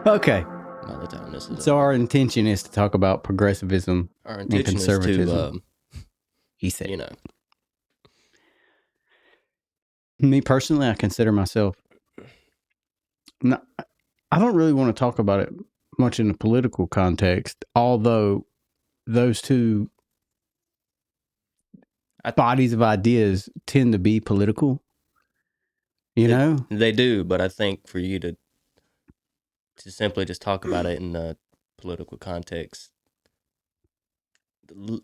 Okay. By the time this is So over. our intention is to talk about progressivism Our and intention is conservatism. to, He said. you know, Me personally, I consider myself. No, I don't really want to talk about it much in a political context, although those two bodies of ideas tend to be political. You know? They do, but I think for you to simply just talk about it in the political context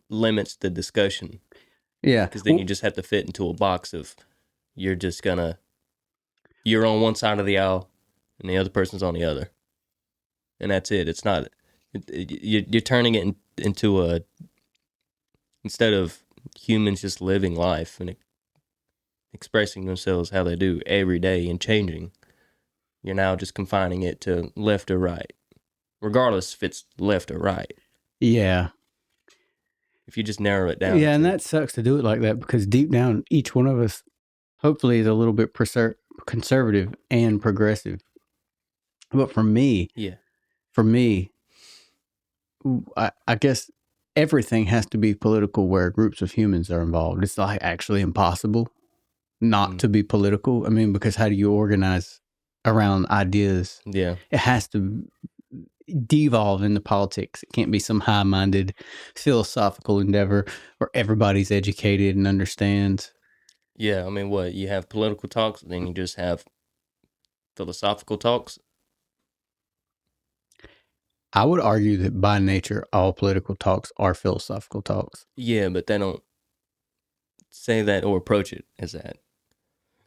limits the discussion. Yeah. Because then you just have to fit into a box of you're on one side of the aisle and the other person's on the other. And that's it. It's not, you're turning it into instead of humans just living life and expressing themselves how they do every day and changing, you're now just confining it to left or right, regardless if it's left or right. Yeah. If you just narrow it down. Yeah, and that sucks to do it like that because deep down, each one of us hopefully is a little bit conservative and progressive. But for me, I guess everything has to be political where groups of humans are involved. It's like actually impossible not to be political. I mean, because how do you organize around ideas? Yeah. It has to devolve into politics. It can't be some high-minded philosophical endeavor where everybody's educated and understands. Yeah, I mean, what? You have political talks, then you just have philosophical talks? I would argue that by nature, all political talks are philosophical talks. Yeah, but they don't say that or approach it as that.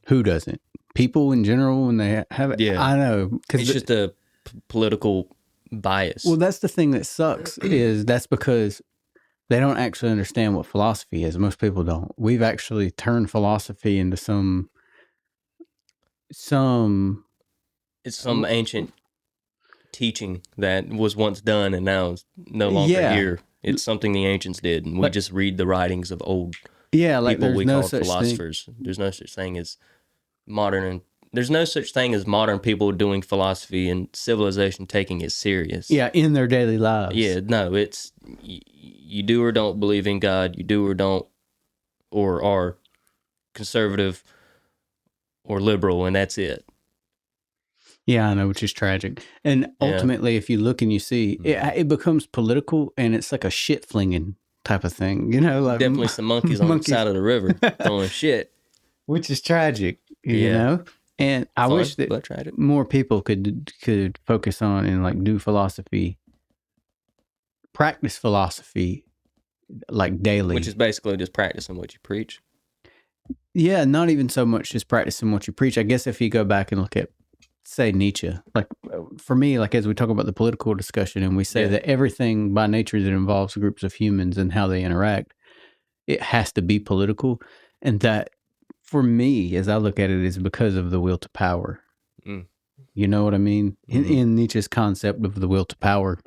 Who doesn't? People in general, when they have it. Yeah. I know. It's just a political bias. Well, that's the thing that sucks is that's because they don't actually understand what philosophy is. Most people don't. We've actually turned philosophy into some it's some ancient teaching that was once done and now is no longer here. It's something the ancients did, and we just read the writings of old people we call philosophers. There's no such thing as there's no such thing as modern people doing philosophy and civilization taking it serious. Yeah, in their daily lives. Yeah, no, it's you do or don't believe in God, you do or don't, or are conservative or liberal, and that's it. Yeah, I know, which is tragic. And ultimately, if you look and you see, it becomes political, and it's like a shit flinging type of thing. You know, like definitely some monkeys on the side of the river throwing shit, which is tragic. You know, and I wish that more people could focus on and like do philosophy, practice philosophy, like daily, which is basically just practicing what you preach. Yeah, not even so much just practicing what you preach. I guess if you go back and look at, say, Nietzsche, like for me, like as we talk about the political discussion and we say that everything by nature that involves groups of humans and how they interact, it has to be political. And that for me, as I look at it, is because of the will to power. You know what I mean? In Nietzsche's concept of the will to power.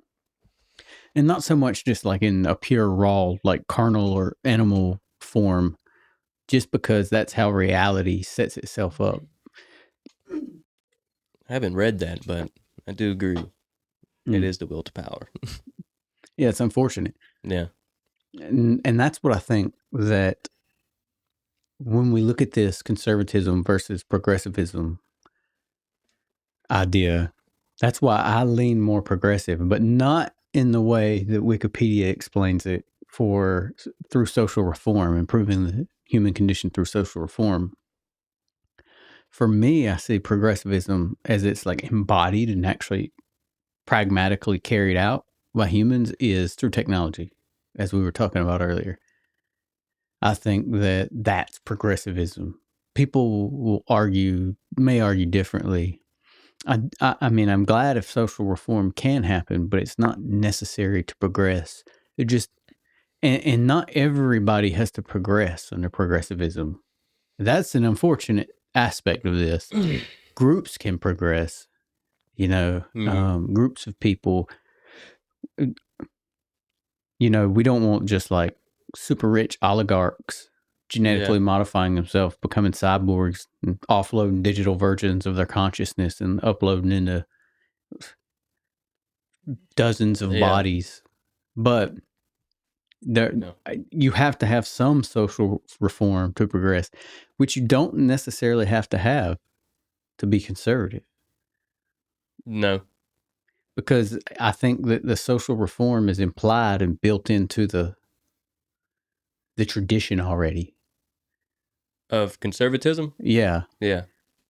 And not so much just like in a pure raw, like carnal or animal form, just because that's how reality sets itself up. I haven't read that, but I do agree. It is the will to power. Yeah, it's unfortunate. Yeah. And that's what I think that when we look at this conservatism versus progressivism idea, that's why I lean more progressive, but not in the way that Wikipedia explains it through social reform, improving the human condition through social reform. For me, I see progressivism as it's like embodied and actually pragmatically carried out by humans is through technology, as we were talking about earlier. I think that that's progressivism. People may argue differently. I mean, I'm glad if social reform can happen, but it's not necessary to progress. It just, and not everybody has to progress under progressivism. That's an unfortunate aspect of this. Groups can progress, groups of people. We don't want just like super rich oligarchs genetically modifying themselves, becoming cyborgs and offloading digital versions of their consciousness and uploading into dozens of Yeah. bodies, but there No. you have to have some social reform to progress, which you don't necessarily have to be conservative. No. Because I think that the social reform is implied and built into the tradition already. Of conservatism? Yeah, Yeah.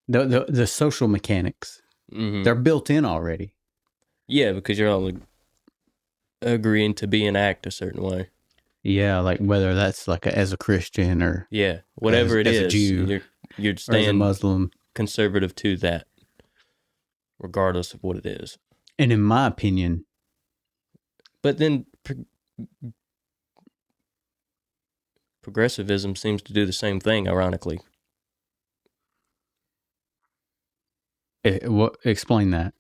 the social mechanics, Mm-hmm. they're built in already. Yeah, because you're all agreeing to be and act a certain way. Yeah, like whether that's like as a Christian or Yeah. Whatever it as a is, Jew you're or as a staying Muslim. conservative to that, regardless of what it is. And in my opinion, But then progressivism seems to do the same thing, ironically. explain that.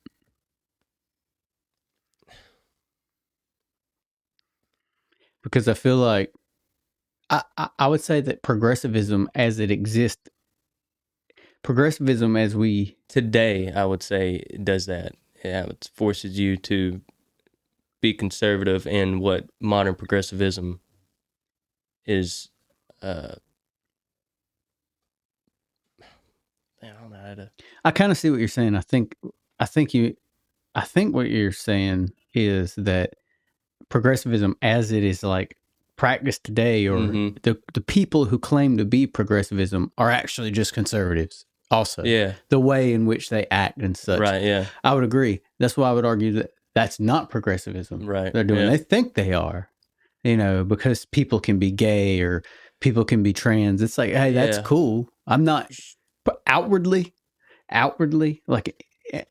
Because I feel like I would say that progressivism as it exists, progressivism as we Today, I would say it does that. Yeah, it forces you to be conservative in what modern progressivism is. I don't know how to. I kind of see what you're saying. I think you I think what you're saying is that progressivism as it is like practiced today, or Mm-hmm. the people who claim to be progressivism are actually just conservatives also, Yeah. the way in which they act and such. Right. Yeah. I would agree. That's why I would argue that that's not progressivism Right. they're doing. Yeah. They think they are, because people can be gay or people can be trans. It's like, hey, that's Yeah. cool. I'm not, but outwardly, like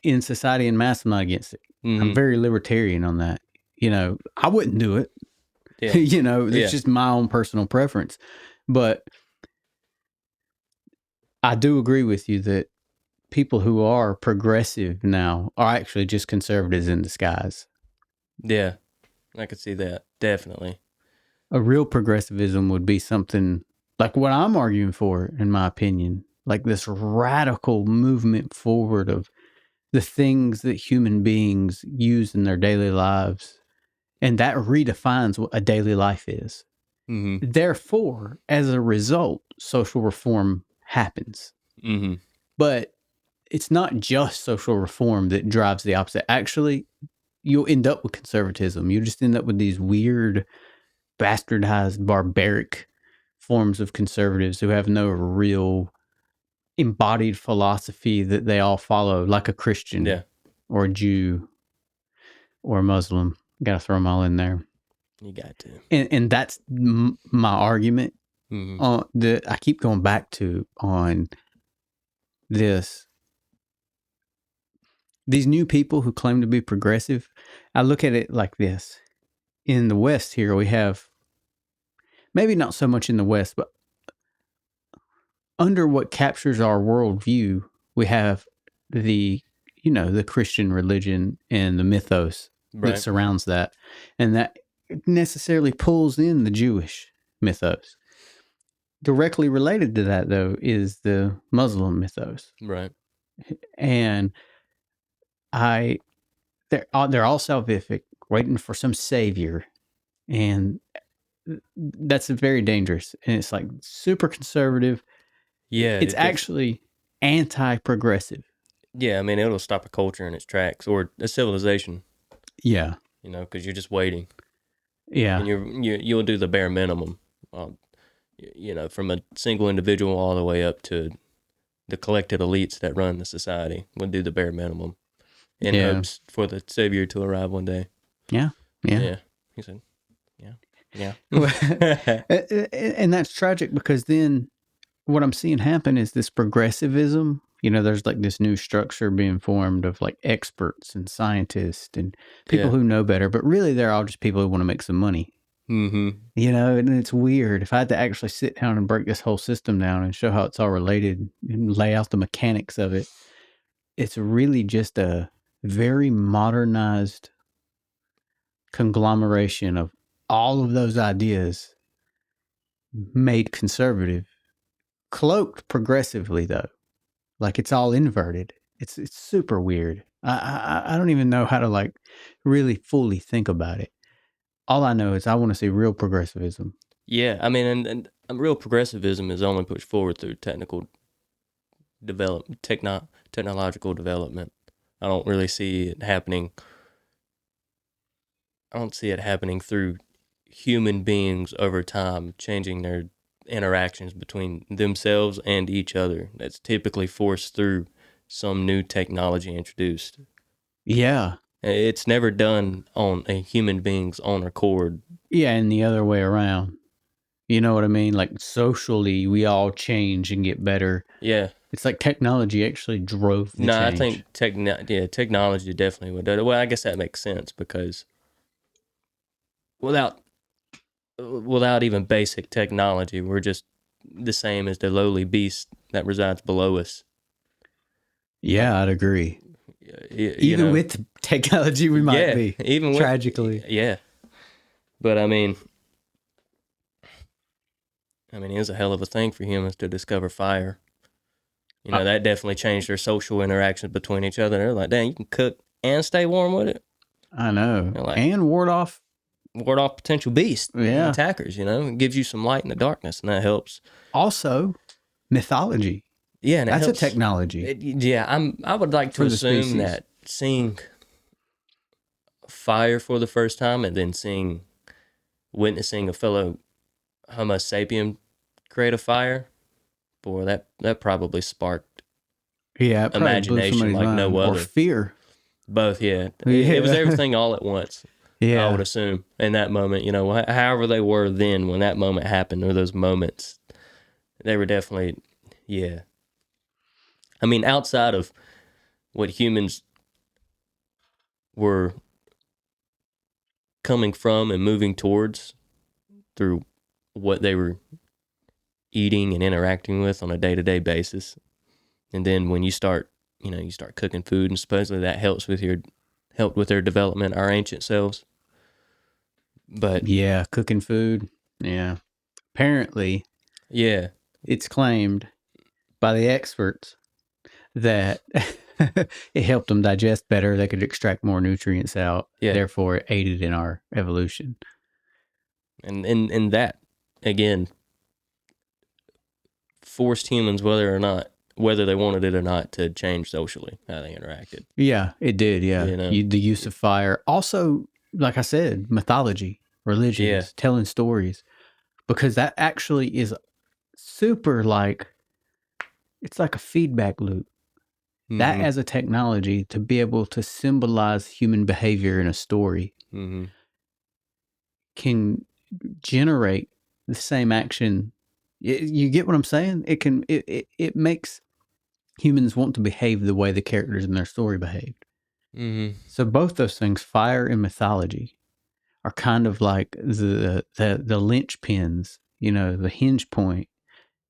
in society and mass, I'm not against it. I'm Mm-hmm. very libertarian on that. I wouldn't do it. Yeah. It's Yeah. just my own personal preference. But I do agree with you that people who are progressive now are actually just conservatives in disguise. Yeah. I could see that. Definitely. A real progressivism would be something like what I'm arguing for, in my opinion, like this radical movement forward of the things that human beings use in their daily lives. And that redefines what a daily life is. Mm-hmm. Therefore, as a result, social reform happens. Mm-hmm. But it's not just social reform that drives the opposite. Actually, you'll end up with conservatism. You just end up with these weird, bastardized, barbaric forms of conservatives who have no real embodied philosophy that they all follow, like a Christian Yeah. or a Jew or a Muslim. Got to throw them all in there. You got to. And that's my argument. Mm-hmm. That I keep going back to on this. These new people who claim to be progressive, I look at it like this. In the West here, we have, maybe not so much in the West, but under what captures our worldview, we have the Christian religion and the mythos that Right. surrounds that. And that necessarily pulls in the Jewish mythos. Directly related to that, though, is the Muslim mythos. Right. And they're all salvific, waiting for some savior. And that's very dangerous. And it's like super conservative. Yeah. It's actually anti-progressive. Yeah. I mean, it'll stop a culture in its tracks or a civilization. Yeah. Because you're just waiting, Yeah. and you'll do the bare minimum. From a single individual all the way up to the collected elites that run the society will do the bare minimum in hopes for the savior to arrive one day. Yeah. Yeah. He said, yeah. Yeah. And that's tragic because then what I'm seeing happen is this progressivism. There's like this new structure being formed of like experts and scientists and people Yeah. who know better, but really they're all just people who want to make some money. Mm-hmm. And it's weird. If I had to actually sit down and break this whole system down and show how it's all related and lay out the mechanics of it, it's really just a very modernized conglomeration of all of those ideas made conservative, cloaked progressively though. Like it's all inverted. It's super weird. I don't even know how to like really fully think about it. All I know is I want to see real progressivism. Yeah, I mean, and real progressivism is only pushed forward through technological development. I don't really see it happening. I don't see it happening through human beings over time changing their interactions between themselves and each other. That's typically forced through some new technology introduced. Yeah. It's never done on a human being's own accord. Yeah, and the other way around. You know what I mean? Like socially, we all change and get better. Yeah. It's like technology actually drove the No, I change. think technology definitely would do it. Well, I guess that makes sense because without without even basic technology, we're just the same as the lowly beast that resides below us. Like, Yeah, I'd agree. you Even know, with technology, we might yeah, be, even with, tragically. yeah. But I mean, it was a hell of a thing for humans to discover fire. You Uh, know, that definitely changed their social interactions between each other. They're like, dang, you can cook and stay warm with it. I know. They're like, And ward off. ward off potential beasts and Yeah. attackers, you know? It gives you some light in the darkness, and that helps. Also, mythology. Yeah, and it That's a helps. technology Yeah, I would like to for the assume species. that seeing fire for the first time and then witnessing a fellow Homo sapien create a fire, boy, that probably sparked Yeah, it probably blew imagination somebody's like no mind. Or other. fear. Both, yeah. It was Yeah. everything all at once. I would Yeah. assume in that moment, you know, however they were then when that moment happened, or those moments, they were definitely, yeah. I mean, outside of what humans were coming from and moving towards through what they were eating and interacting with on a day-to-day basis, and then when you start, you know, you start cooking food, and supposedly that helped with their development, our ancient selves. But Yeah. Cooking food. Yeah. Apparently, yeah, it's claimed by the experts that it helped them digest better. They could extract more nutrients out. yeah, Therefore, it aided in our evolution. and that again forced humans, whether they wanted it or not, to change socially how they interacted. Yeah, it did. Yeah. You know, The use of fire. Also, like I said, mythology, yeah, religions, telling stories, because that actually is super like, it's like a feedback loop. That mm-hmm, as a technology to be able to symbolize human behavior in a story mm-hmm, can generate the same action. You get what I'm saying? It makes humans want to behave the way the characters in their story behaved. mm-hmm, So both those things, fire and mythology, are kind of like the linchpins, you know, the hinge point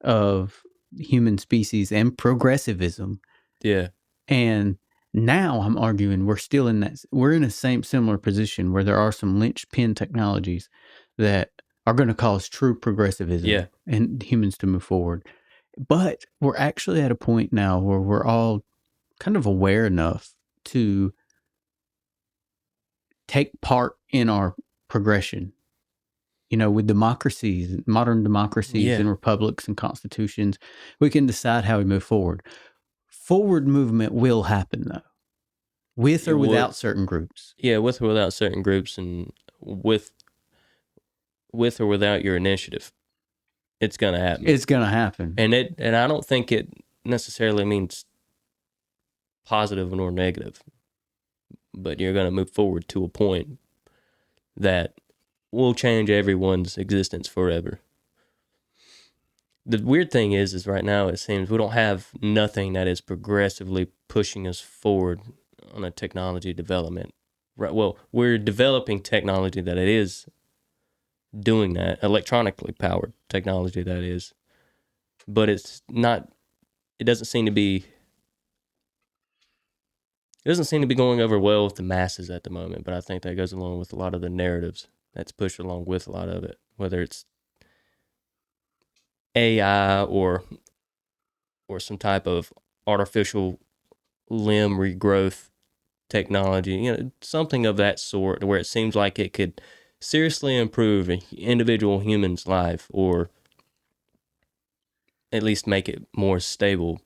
of human species and progressivism. yeah, And now I'm arguing we're in a same similar position where there are some linchpin technologies that are going to cause true yeah, progressivism and humans to move forward. But we're actually at a point now where we're all kind of aware enough to take part in our progression. You know, with democracies, modern democracies yeah. and republics and constitutions, we can decide how we move forward. Forward movement will happen though, with It or would, without certain groups. yeah, with or without certain groups, and with or without your initiative, it's gonna happen. It's going to happen. And I don't think it necessarily means positive nor negative, but you're gonna move forward to a point that will change everyone's existence forever. The weird thing is right now it seems we don't have nothing that is progressively pushing us forward on a technology development. Right. Well, we're developing technology that it is doing that, electronically powered technology that is, but it's not. It doesn't seem to be. It doesn't seem to be going over well with the masses at the moment. But I think that goes along with a lot of the narratives that's pushed along with a lot of it, whether it's AI or some type of artificial limb regrowth technology, something of that sort, where it seems like it could seriously improve an individual human's life, or at least make it more stable.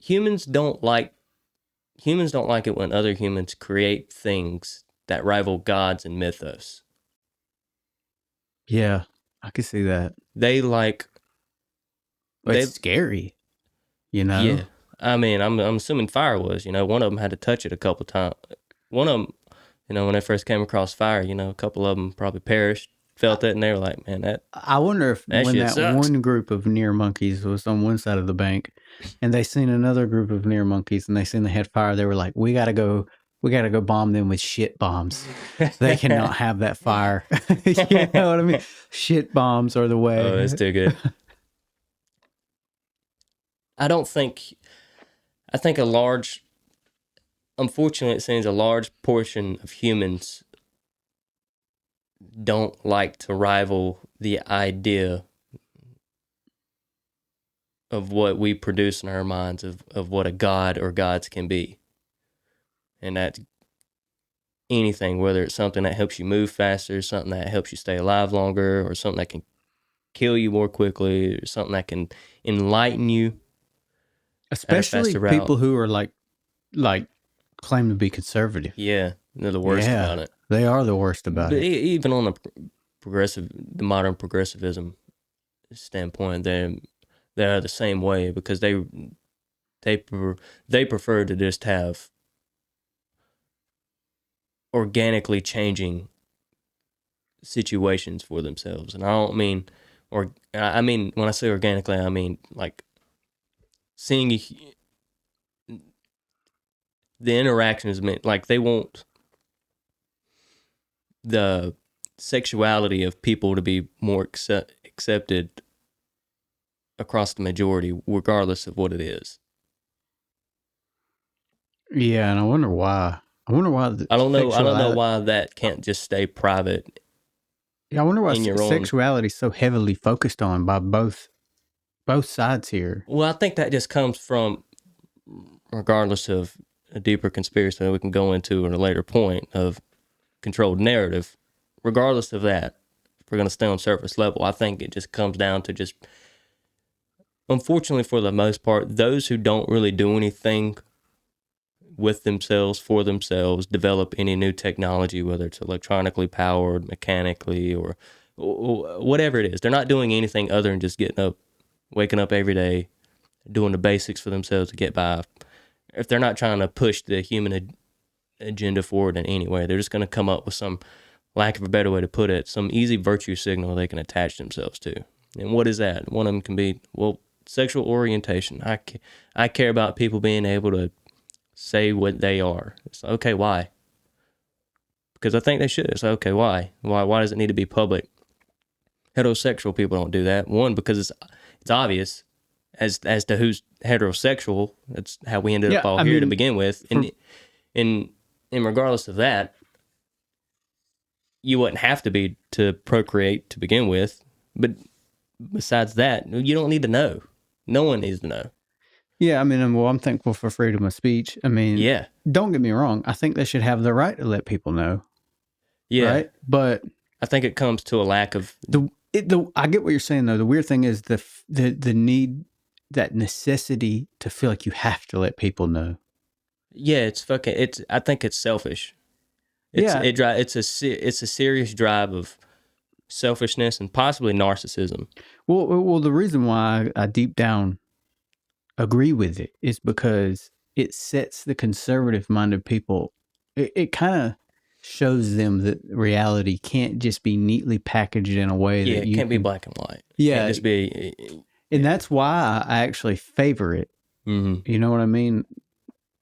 Humans don't like it when other humans create things that rival gods and mythos. Yeah, I can see that. They like But they it's scary, you know? Yeah. I mean, I'm assuming fire was, one of them had to touch it a couple times. One of them, when they first came across fire, a couple of them probably perished, felt it, and they were like, man, I wonder if that when shit that sucks. one group of near monkeys was on one side of the bank and they seen another group of near monkeys and they seen they had fire, they were like, we gotta go bomb them with shit bombs. They cannot have that fire. You know what I mean? Shit bombs are the way. Oh, it's too good. I think unfortunately, it seems a large portion of humans don't like to rival the idea of what we produce in our minds of what a god or gods can be. And that's anything, whether it's something that helps you move faster, something that helps you stay alive longer, or something that can kill you more quickly, or something that can enlighten you at a Especially faster route. people who are like claim to be conservative. Yeah, they're the worst about it. They are the worst about But it. even on the modern progressivism standpoint, they are the same way, because they prefer to just have organically changing situations for themselves. And I don't mean, or I mean, when I say organically, I mean like seeing the interactions meant, like, they want the sexuality of people to be more accepted across the majority, regardless of what it is. Yeah, and I wonder why. I wonder why I don't know why that can't just stay private. Yeah, I wonder why in your own. sexuality is so heavily focused on by both sides here. Well, I think that just comes from, regardless of a deeper conspiracy that we can go into at a later point, of controlled narrative. Regardless of that, if we're going to stay on surface level, I think it just comes down to just, unfortunately for the most part, those who don't really do anything with themselves, for themselves, develop any new technology, whether it's electronically powered, mechanically, or whatever it is. They're not doing anything other than just getting up, waking up every day, doing the basics for themselves to get by. If they're not trying to push the human agenda forward in any way, they're just going to come up with some, lack of a better way to put it, some easy virtue signal they can attach themselves to. And what is that? One of them can be, well, sexual orientation. I care about people being able to say what they are. It's like, okay, why? Because I think they should. It's like, okay, why? Why does it need to be public? Heterosexual people don't do that. One, because it's obvious as to who's heterosexual. That's how we ended up all here to begin with. And regardless of that, you wouldn't have to be to procreate to begin with. But besides that, you don't need to know. No one needs to know. Yeah, I mean, I'm thankful for freedom of speech. I mean, Yeah. Don't get me wrong. I think they should have the right to let people know. Yeah. Right? But I think it comes to a lack of I get what you're saying though. The weird thing is the need, that necessity to feel like you have to let people know. Yeah, I think it's selfish. It's a serious drive of selfishness and possibly narcissism. Well, the reason why I deep down agree with it is because it sets the conservative minded people. It kind of shows them that reality can't just be neatly packaged in a way Yeah, that it can't be black and white. Yeah, it can't just be. And that's why I actually favor it. Mm-hmm. You know what I mean?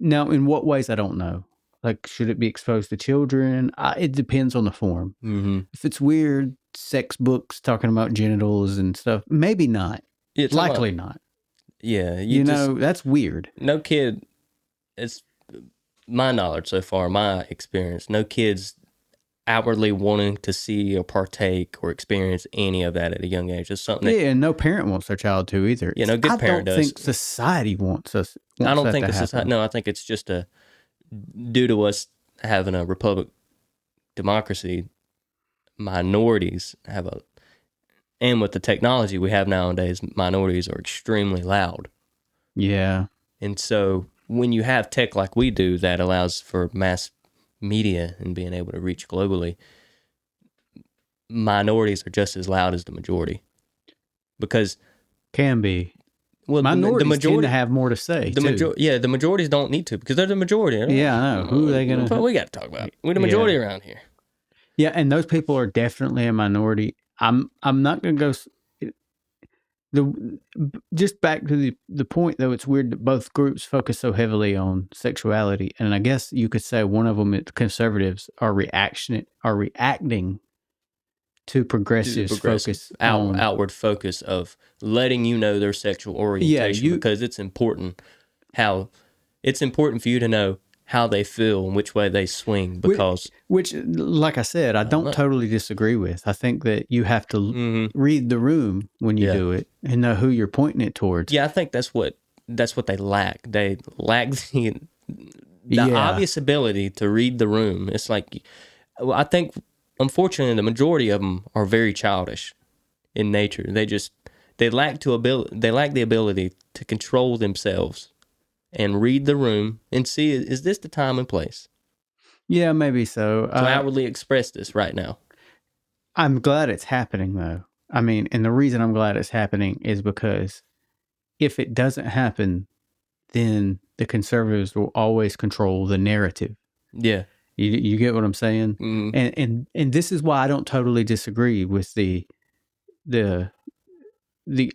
Now, in what ways, I don't know. Like, should it be exposed to children? It depends on the form. Mm-hmm. If it's weird sex books talking about genitals and stuff, maybe not. It's likely not. Yeah, that's weird. No kid. It's my knowledge so far, my experience. No kids outwardly wanting to see or partake or experience any of that at a young age. It's something that, and no parent wants their child to either. good I parent don't does. think society wants I don't that think to the society. happen. No, I think it's just due to us having a republic democracy. Minorities and with the technology we have nowadays, minorities are extremely loud. Yeah. And so when you have tech like we do that allows for mass media and being able to reach globally, minorities are just as loud as the majority. Because Can be. the Minorities tend to majority have more to say, too. the majorities don't need to because they're the majority. Yeah, I know. Who are they going What to... we got to talk about? We're the majority around here. Yeah, and those people are definitely a minority. I'm not going to go... Just back to the point, though, it's weird that both groups focus so heavily on sexuality, and I guess you could say one of them, conservatives, are reacting to progressives' focus on outward focus of letting you know their sexual orientation because it's important for you to know how they feel and which way they swing because which like I said, I don't totally disagree with. I think that you have to read the room when you do it and know who you're pointing it towards. Yeah, I think that's what they lack. They lack the obvious ability to read the room. It's like, I think, unfortunately, the majority of them are very childish in nature. They lack the ability to control themselves and read the room and see, is this the time and place? Yeah, maybe so. To outwardly express this right now. I'm glad it's happening, though. I mean, and the reason I'm glad it's happening is because if it doesn't happen, then the conservatives will always control the narrative. Yeah. You get what I'm saying? Mm-hmm. And this is why I don't totally disagree with the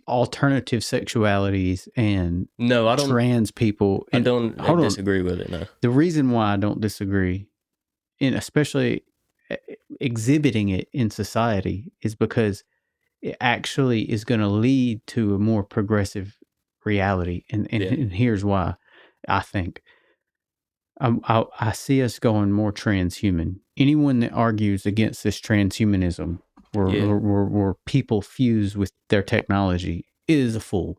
alternative sexualities and trans people. And I don't disagree with it, no. The reason why I don't disagree, and especially exhibiting it in society, is because it actually is going to lead to a more progressive reality. And here's why I think. I see us going more transhuman. Anyone that argues against this transhumanism, where people fuse with their technology, is a fool.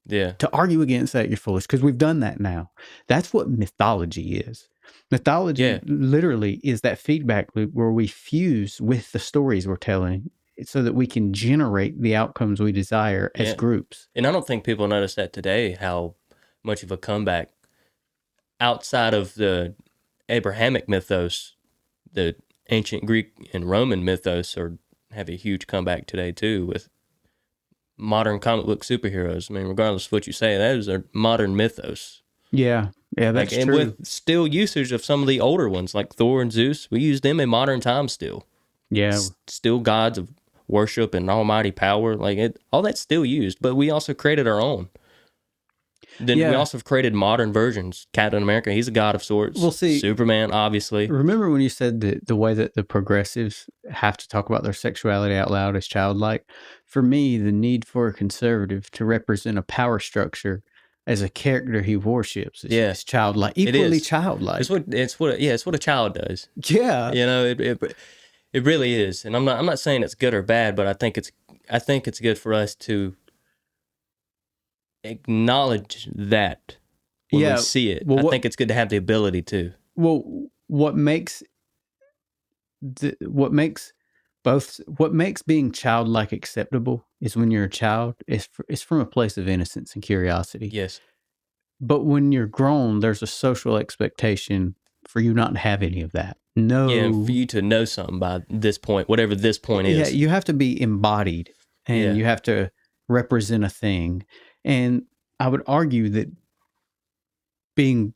Yeah. To argue against that, you're foolish, because we've done that now. That's what mythology is. Mythology literally is that feedback loop where we fuse with the stories we're telling so that we can generate the outcomes we desire as groups. And I don't think people notice that today, how much of a comeback outside of the Abrahamic mythos, the ancient Greek and Roman mythos have a huge comeback today too with modern comic book superheroes. I mean, regardless of what you say, those are modern mythos. Yeah, that's true. And with still usage of some of the older ones like Thor and Zeus, we use them in modern times still. Yeah. Still gods of worship and almighty power. All that's still used, but we also created our own. Then we also have created modern versions. Captain America, he's a god of sorts. We'll see. Superman, obviously. Remember when you said the way that the progressives have to talk about their sexuality out loud is childlike? For me, the need for a conservative to represent a power structure as a character he worships is childlike, equally childlike. It's what a child does. Yeah, it really is. And I'm not saying it's good or bad, but I think it's good for us to acknowledge that when we see it. I think it's good to have the ability to. Well, what makes being childlike acceptable is when you're a child, it's from a place of innocence and curiosity. Yes. But when you're grown, there's a social expectation for you not to have any of that. No. Yeah, and for you to know something by this point, whatever this point is. Yeah, you have to be embodied and you have to represent a thing. And I would argue that being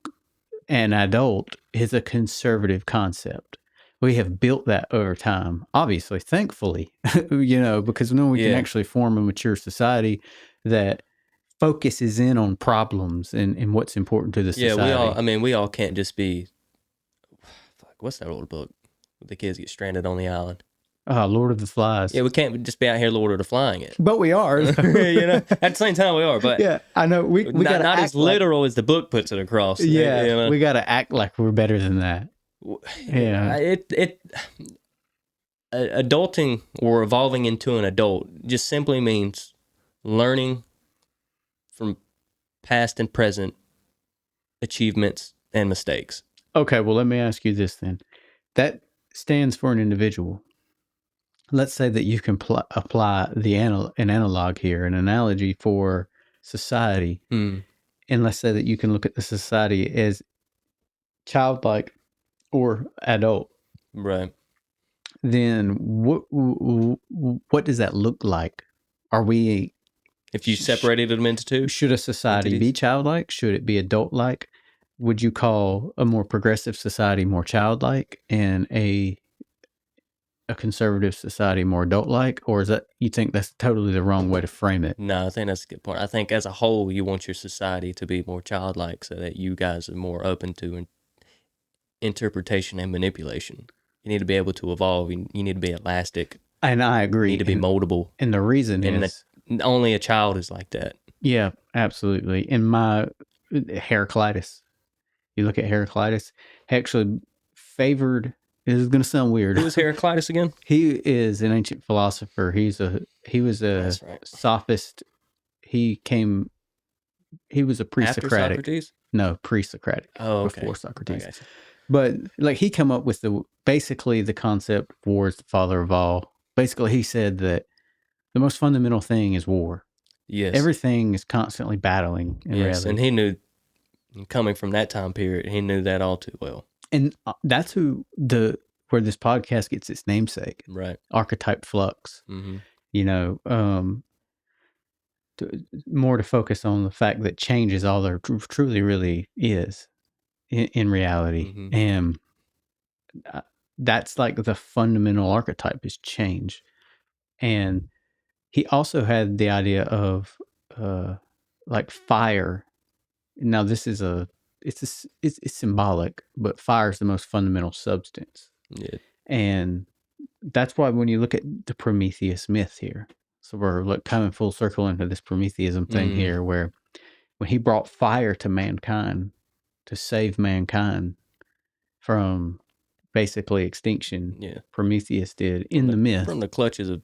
an adult is a conservative concept. We have built that over time, obviously, thankfully, because then we can actually form a mature society that focuses in on problems and what's important to the society. Yeah, we all can't just be, what's that old book? The kids get stranded on the island. Lord of the Flies. Yeah, we can't just be out here Lord of the Flying it. But we are. At the same time we are. But yeah, I know. We got not as literal as the book puts it across. Yeah, we got to act like we're better than that. Yeah. adulting or evolving into an adult just simply means learning from past and present achievements and mistakes. Okay, well, let me ask you this then. That stands for an individual. Let's say that you can apply an analog here, an analogy for society. Mm, And let's say that you can look at the society as childlike or adult. right. Then what does that look like? Are we If you separated them into two should a society be entities? childlike? Should it be adult-like? Would you call a more progressive society more childlike and a conservative society more adult-like, or is that you think that's totally the wrong way to frame it? No, I think that's a good point. I think as a whole, you want your society to be more childlike so that you guys are more open to interpretation and manipulation. You need to be able to evolve. You need to be elastic. And I agree. You need to be moldable. And the reason And is only a child is like that. Yeah, absolutely. In my Heraclitus, you look at Heraclitus, he actually favored. This is going to sound weird. Who is Heraclitus again? He is an ancient philosopher. He was a That's right. sophist. He was a After pre-Socratic. Socrates? No, pre-Socratic. Oh, okay. Before Socrates. I gotcha. But like he came up with basically the concept of war is the father of all. Basically, he said that the most fundamental thing is war. Yes. Everything is constantly battling in reality. And he knew, coming from that time period, he knew that all too well. And that's where this podcast gets its namesake. Right. Archetype Flux. Mm-hmm. You know, more to focus on the fact that change is all there truly really is in reality. Mm-hmm. And that's like the fundamental archetype is change. And he also had the idea of like fire. Now this is it's symbolic, but fire is the most fundamental substance. Yeah. And that's why when you look at the Prometheus myth here, so we're coming full circle into this Prometheism thing here, where when he brought fire to mankind to save mankind from basically extinction, Prometheus did in the myth. From the clutches of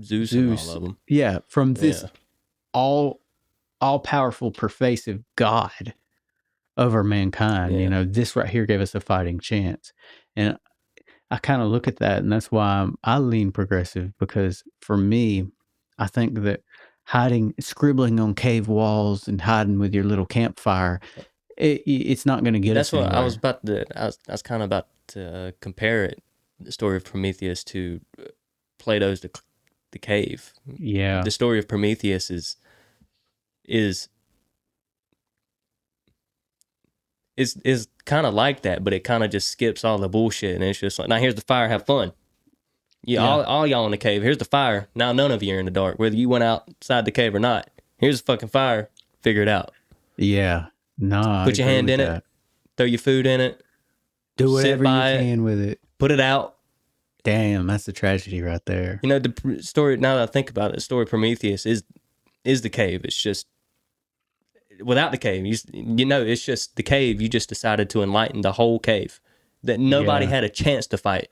Zeus and all of them. Yeah, from this all-powerful, pervasive God over mankind. Yeah. You know, this right here gave us a fighting chance. And I kind of look at that, and that's why I lean progressive, because for me, I think that scribbling on cave walls and hiding with your little campfire, it's not going to get us anywhere. That's what I was about to. I was kind of about to compare it, the story of Prometheus, to Plato's the Cave. Yeah, the story of Prometheus is kind of like that, but it kind of just skips all the bullshit, and it's just like, now here's the fire, have fun. All y'all in the cave. Here's the fire. Now none of you are in the dark, whether you went outside the cave or not. Here's the fucking fire. Figure it out. Yeah. No. Put your hand in it. Throw your food in it. Do whatever you can with it. Put it out. Damn, that's the tragedy right there. You know, the story, now that I think about it, the story of Prometheus is the cave. It's just, without the cave, you know, it's just the cave. You just decided to enlighten the whole cave. That nobody had a chance to fight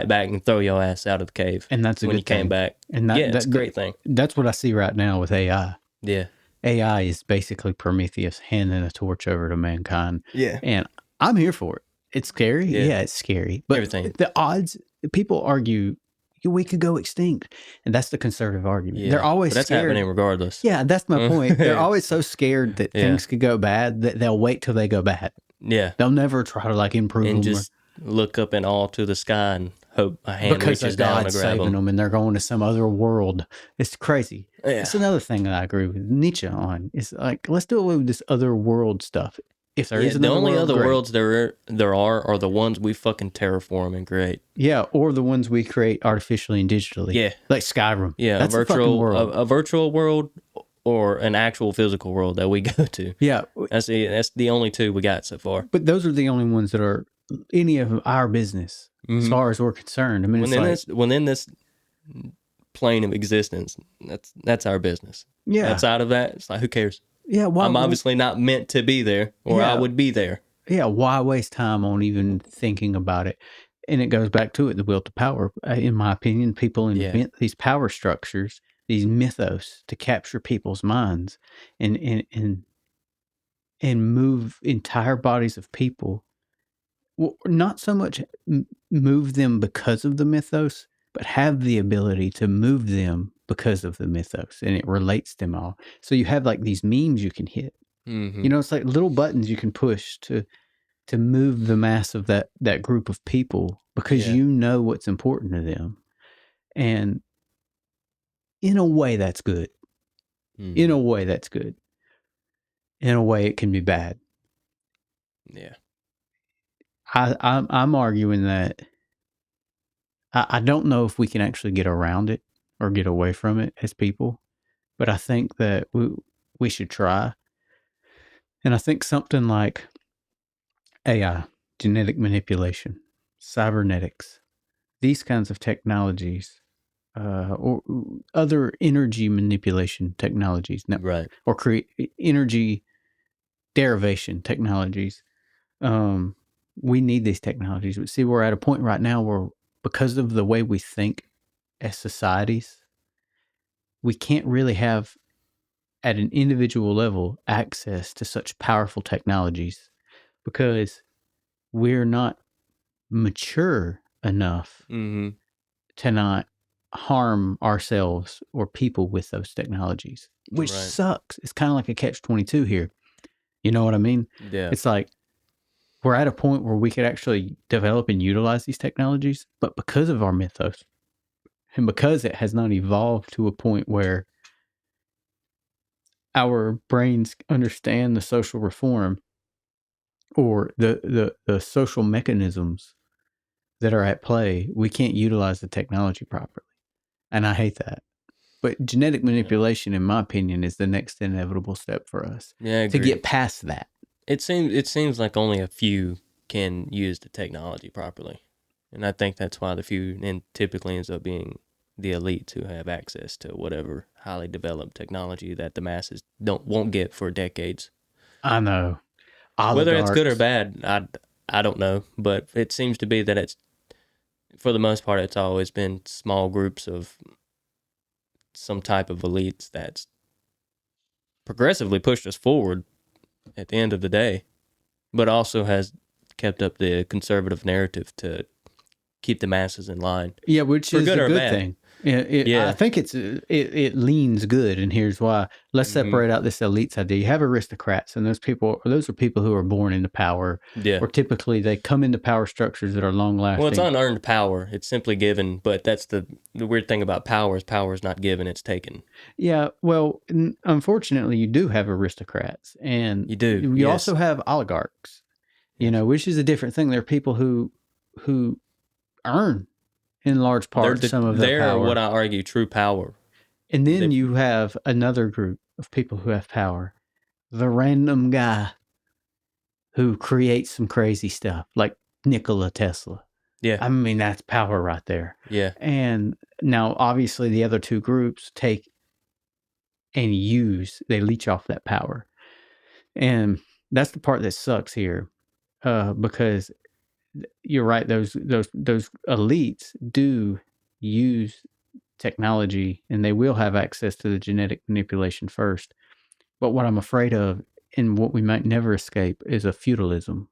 back and throw your ass out of the cave. And that's a when good you came thing. back. And that's a great thing. That's what I see right now with AI. Yeah. AI is basically Prometheus handing a torch over to mankind. Yeah. And I'm here for it. It's scary. Yeah, it's scary. But the odds, people argue we could go extinct. And that's the conservative argument. They're always that's scared. Happening regardless. Yeah, that's my point. They're always so scared that things could go bad that they'll wait till they go bad. Yeah. They'll never try to improve and them. Just look up in awe to the sky and hope a hand reaches down to grab them. And they're going to some other world. It's crazy. Yeah. It's another thing that I agree with Nietzsche on. It's like, let's do away with this other world stuff. If there is another the only world, other great. worlds there are the ones we fucking terraform and create. Yeah, or the ones we create artificially and digitally. Yeah, like Skyrim. Yeah, that's a virtual world or an actual physical world that we go to. Yeah, that's the only two we got so far. But those are the only ones that are any of our business as far as we're concerned. I mean, within this plane of existence, that's our business. Yeah, outside of that, it's like, who cares? Yeah, I'm obviously not meant to be there, or I would be there. Yeah, why waste time on even thinking about it? And it goes back to it, the will to power. In my opinion, people Yeah. invent these power structures, these mythos to capture people's minds and move entire bodies of people. Well, not so much move them because of the mythos, but have the ability to move them because of the mythos, and it relates them all. So you have like these memes you can hit. Mm-hmm. You know, it's like little buttons you can push to move the mass of that group of people because Yeah. you know what's important to them. And in a way that's good. In Mm-hmm. a way that's good. In a way it can be bad. Yeah. I'm arguing that I don't know if we can actually get around it or get away from it as people, but I think that we should try. And I think something like AI, genetic manipulation, cybernetics, these kinds of technologies, or other energy manipulation technologies, Right. or create energy derivation technologies. Um, we need these technologies. But see, we're at a point right now where, because of the way we think as societies, we can't really have, at an individual level, access to such powerful technologies because we're not mature enough Mm-hmm. to not harm ourselves or people with those technologies, which Right. sucks. It's kind of like a catch-22 here. You know what I mean? Yeah. It's like we're at a point where we could actually develop and utilize these technologies, but because of our mythos and because it has not evolved to a point where our brains understand the social reform or the social mechanisms that are at play, we can't utilize the technology properly. And I hate that. But genetic Yeah. manipulation, in my opinion, is the next inevitable step for us Yeah, I to agree. get past that. It seems like only a few can use the technology properly. And I think that's why the few and typically ends up being the elites who have access to whatever highly developed technology that the masses won't get for decades. I know. Whether it's good or Oligarchs. bad, I don't know, but it seems to be that it's, for the most part, it's always been small groups of some type of elites that's progressively pushed us forward at the end of the day, but also has kept up the conservative narrative to keep the masses in line, Yeah, which for is good a or good bad. thing. I Yeah. think it leans good, and here's why. Let's Mm-hmm. separate out this elites idea. You have aristocrats, and those are people who are born into power, Yeah. or typically they come into power structures that are long Well, it's lasting. unearned power. It's simply given, but that's the weird thing about power is not given, it's taken. Yeah, well, unfortunately, you do have aristocrats, and You do. you Yes. also have oligarchs. You Yes. know, which is a different thing. They're people who earn in large part some of that They're what power. I argue true power. And then They've, you have another group of people who have power. The random guy who creates some crazy stuff, like Nikola Tesla. yeah. I mean, that's power right there. Yeah. And now, obviously, the other two groups take and they leech off that power. And that's the part that sucks here, because you're right. Those elites do use technology, and they will have access to the genetic manipulation first. But what I'm afraid of, and what we might never escape, is a feudalism.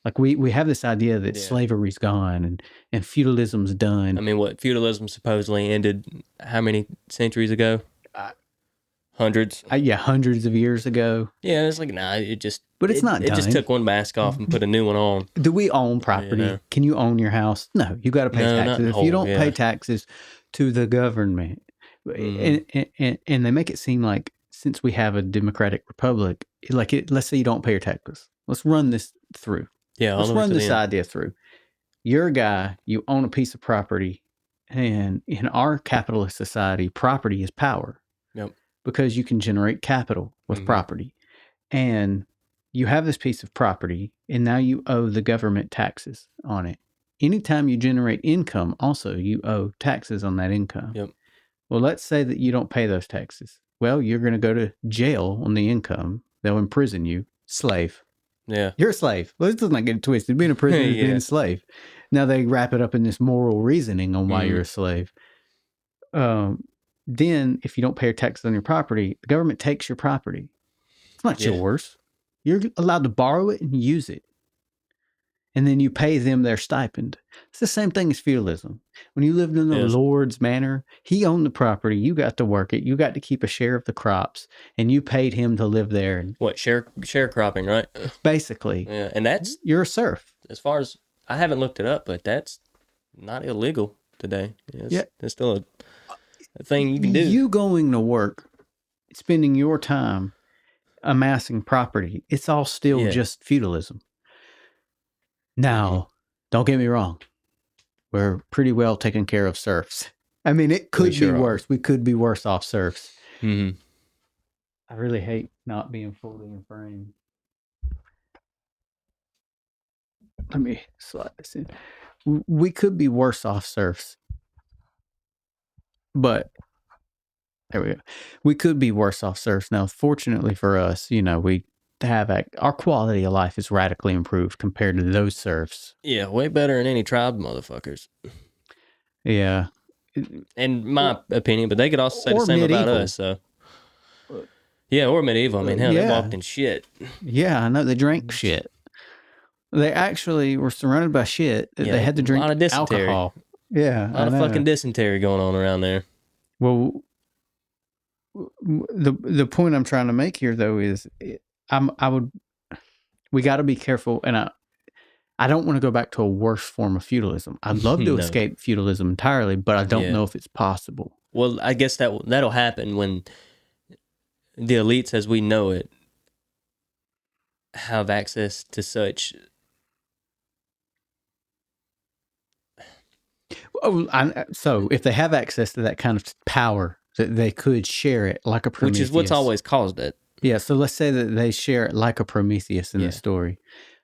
Like we have this idea that Yeah. slavery's gone and feudalism's I done. mean, what feudalism supposedly ended how many centuries ago? Uh, Hundreds. yeah, hundreds of years ago, Yeah, it's like nah. It just but it's it not it just done. took one mask off and put a new one on. Do we own You know. property? Can you own your house? No, you got to pay No, not taxes. in If you whole. don't pay Yeah. taxes to the government, Mm-hmm. and they make it seem like, since we have a democratic republic, let's say you don't pay your taxes. Let's run this through. Yeah, all Let's the way run to the this end. idea through. You're a guy, you own a piece of property, and in our capitalist society, property is power Yep. because you can generate capital with Mm-hmm. property. And you have this piece of property, and now you owe the government taxes on it. Anytime you generate income, also, you owe taxes on that income. Yep. Well, let's say that you don't pay those taxes. Well, you're going to go to jail on the income. They'll imprison you. Slave. Yeah. You're a slave. Let's not get it twisted. Being a prisoner is being Yeah. a slave. Now they wrap it up in this moral reasoning on why Mhm. you're a slave. Then, if you don't pay your taxes on your property, the government takes your property. It's not Yeah. yours. You're allowed to borrow it and use it. And then you pay them their stipend. It's the same thing as feudalism. When you lived in the Yes. Lord's manor, he owned the property. You got to work it. You got to keep a share of the crops, and you paid him to live there. And What, sharecropping, right? basically, Yeah, and that's, you're a serf. as far as, I haven't looked it up, but that's not illegal today. Yeah. It's still a thing you can do. You going to work, spending your time amassing property, it's all still Yeah. just feudalism. Now, don't get me wrong. We're pretty well taken care of serfs. I mean, it could sure be are. worse. We could be worse off serfs. Mhm. I really hate not being fully in frame. Let me slide this in. We could be worse off serfs, but there we go. We could be worse off serfs. Now, fortunately for us, we have our quality of life is radically improved compared to those serfs. Yeah, way better than any tribe motherfuckers. Yeah. In my opinion, but they could also say the Or same about medieval. us. So, yeah, or medieval. I mean, hell, they yeah. walked in shit. Yeah, I know. They drank shit. They actually were surrounded by shit. Yeah, They had to a drink lot of dysentery. alcohol. Yeah, A lot of fucking dysentery going on around there. Well, the point I'm trying to make here, though, is we got to be careful, and I don't want to go back to a worse form of feudalism. I'd love to No. escape feudalism entirely, but I don't know if it's possible. Well, I guess that'll happen when the elites, as we know it, have access to such. So if they have access to that kind of power, that they could share it like a Prometheus. Which is what's always caused it. Yeah, so let's say that they share it like a Prometheus in the story.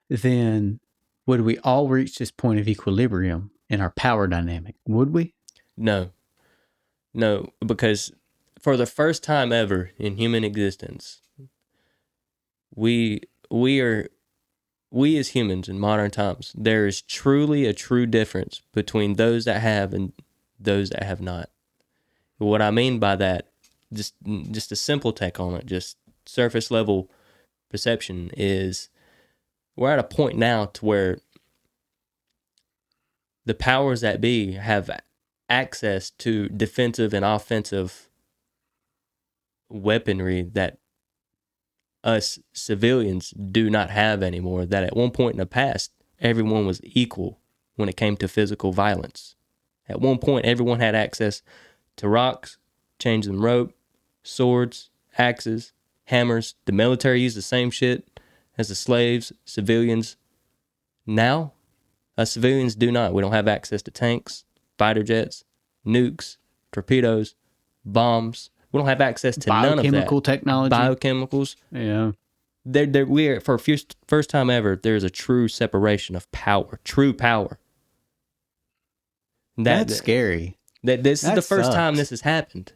Then would we all reach this point of equilibrium in our power dynamic? Would we? No, because for the first time ever in human existence, we as humans in modern times, there is truly a true difference between those that have and those that have not. What I mean by that, just a simple take on it, just surface level perception, is we're at a point now to where the powers that be have access to defensive and offensive weaponry that us civilians do not have anymore. That at one point in the past, everyone was equal when it came to physical violence. At one point, everyone had access to rocks, chains and rope, swords, axes, hammers. The military used the same shit as the slaves, civilians. Now, us civilians do not. We don't have access to tanks, fighter jets, nukes, torpedoes, bombs. We don't have access to none of that. Biochemical technology. Biochemicals. Yeah. We are, for first time ever, there's a true separation of power, true power. That's scary. This is the first time this has happened.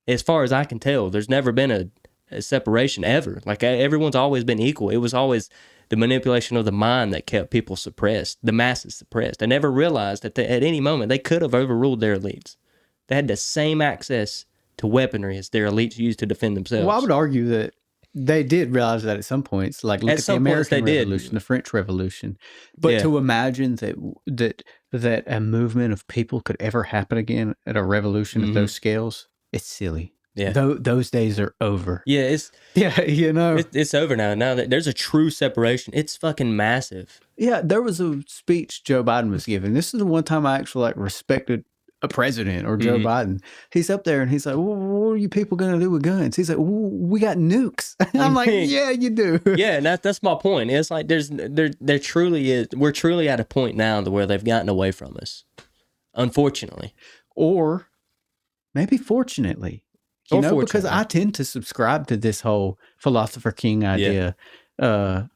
As far as I can tell, there's never been a separation ever. Like, everyone's always been equal. It was always the manipulation of the mind that kept people suppressed, the masses suppressed. They never realized that at any moment they could have overruled their elites. They had the same access to weaponry as their elites used to defend themselves. Well, I would argue that they did realize that at some points. Like, look at the American Revolution, the French Revolution. But to imagine that a movement of people could ever happen again at a revolution at those scales, it's silly. Yeah, those days are over. Yeah, it's over now. Now that there's a true separation, it's fucking massive. Yeah, there was a speech Joe Biden was giving. This is the one time I actually respected a president or Joe Biden. He's up there and he's like, well, "What are you people gonna do with guns?" He's like, well, "We got nukes." I'm like, "Yeah, you do." Yeah, and that's my point. It's like there truly is. We're truly at a point now to where they've gotten away from us, unfortunately, or maybe fortunately. Because I tend to subscribe to this whole philosopher king idea that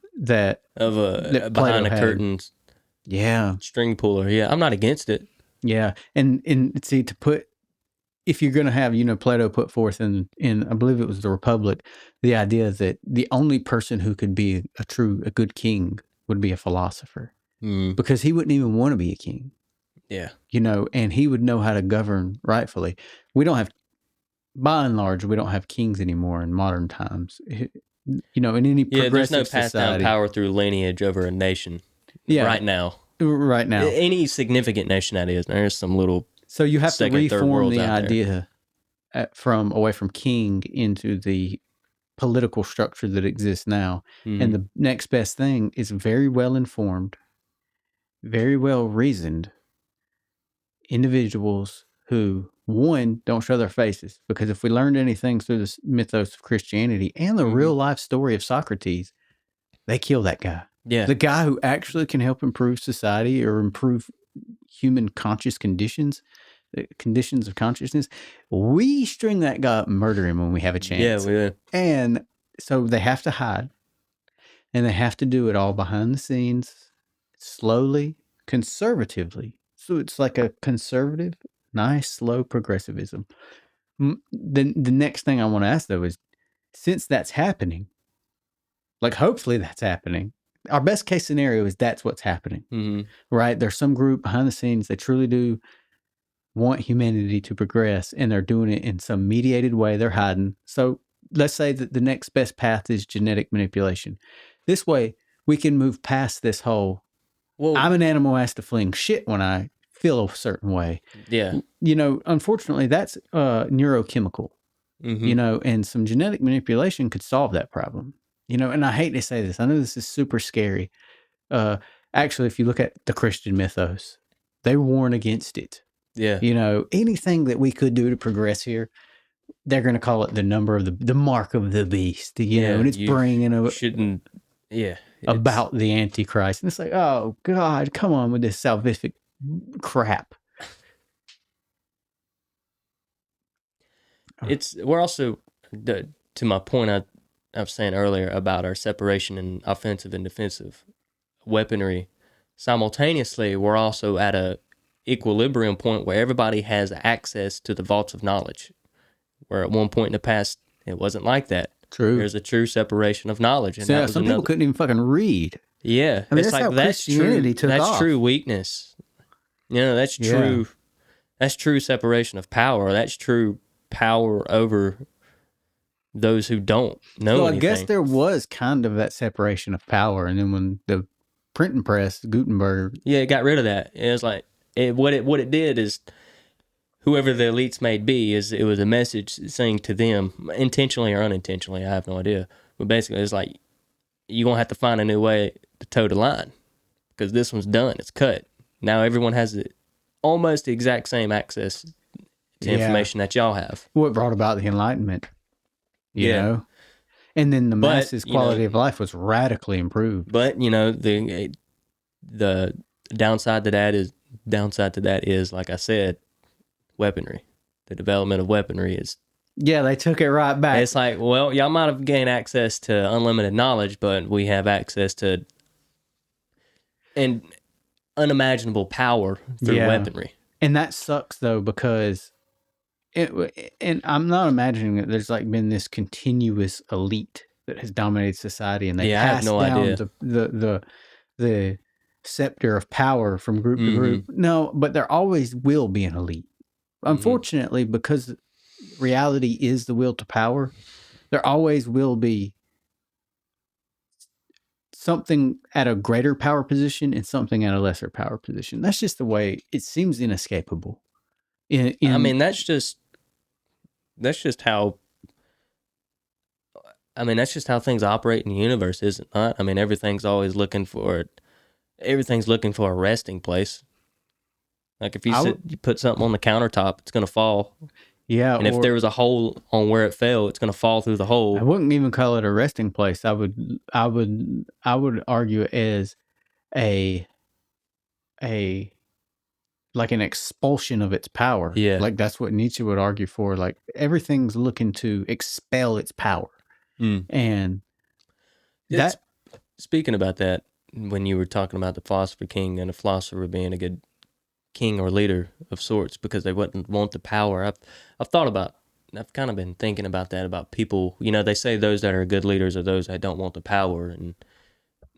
behind a curtain, string puller. Yeah, I'm not against it. Yeah, and see, if you're going to have, Plato put forth in I believe it was the Republic, the idea that the only person who could be a good king would be a philosopher. because he wouldn't even want to be a king, Yeah. and he would know how to govern rightfully. We don't have, by and large, we don't have kings anymore in modern times. In any Yeah, there's no progressive passed down society. power through lineage over a nation Yeah. right now. Right now. Any significant nation that is. There's some little So you have to second, third reform worlds the out there. idea from away from king into the political structure that exists now. And the next best thing is very well informed, very well reasoned individuals who, one, don't show their faces. Because if we learned anything through the mythos of Christianity and the real life story of Socrates, they kill that guy. Yeah. The guy who actually can help improve society or improve human conscious conditions of consciousness, we string that guy up and murder him when we have a chance. Yeah, we do. And so they have to hide, and they have to do it all behind the scenes, slowly, conservatively. So it's like a conservative, nice, slow progressivism. The next thing I want to ask, though, is since that's happening, like hopefully that's happening, our best case scenario is that's what's happening, right? There's some group behind the scenes, they truly do want humanity to progress, and they're doing it in some mediated way. They're hiding. So let's say that the next best path is genetic manipulation. This way, we can move past this whole, I'm an animal has to fling shit when I feel a certain way. Yeah. Unfortunately, that's neurochemical, and some genetic manipulation could solve that problem. And I hate to say this. I know this is super scary. Actually, if you look at the Christian mythos, they warn against it. Yeah. Anything that we could do to progress here, they're going to call it the number of the mark of the beast, and it's bringing about the Antichrist. And it's like, oh God, come on with this salvific crap. We're also, to my point I was saying earlier about our separation in offensive and defensive weaponry, simultaneously, we're also at a equilibrium point where everybody has access to the vaults of knowledge, where at one point in the past, it wasn't like that. True. There's a true separation of knowledge. And so some people couldn't even fucking read. Yeah. I mean, it's like that's Christianity true. That's true weakness. That's true. That's true separation of power. That's true power over those who don't know anything. I guess there was kind of that separation of power, and then when the printing press, Gutenberg, it got rid of that. It was like what it did is, whoever the elites may be, it was a message saying to them, intentionally or unintentionally, I have no idea, but basically it's like, you're gonna have to find a new way to toe the line because this one's done. It's cut. Now everyone has almost the exact same access to information that y'all have. What brought about the Enlightenment, you know? And then the masses' quality of life was radically improved. But, the downside to that is, like I said, weaponry. The development of weaponry is... Yeah, they took it right back. It's like, well, y'all might have gained access to unlimited knowledge, but we have access to unimaginable power through weaponry. And that sucks, though, because... and I'm not imagining that there's been this continuous elite that has dominated society, and they pass down the scepter of power from group to group. No, but there always will be an elite. Unfortunately, because reality is the will to power, there always will be something at a greater power position and something at a lesser power position. That's just the way it seems inescapable. I mean, that's just how things operate in the universe, is it not? I mean, everything's always looking for a resting place. Like if you put something on the countertop, it's going to fall. Yeah. And if there was a hole on where it fell, it's going to fall through the hole. I wouldn't even call it a resting place. I would argue it as like an expulsion of its power. Yeah. Like that's what Nietzsche would argue for. Like everything's looking to expel its power. And speaking about that, when you were talking about the philosopher king and the philosopher being a good king or leader of sorts because they wouldn't want the power, I've kind of been thinking about that, about people, they say those that are good leaders are those that don't want the power. And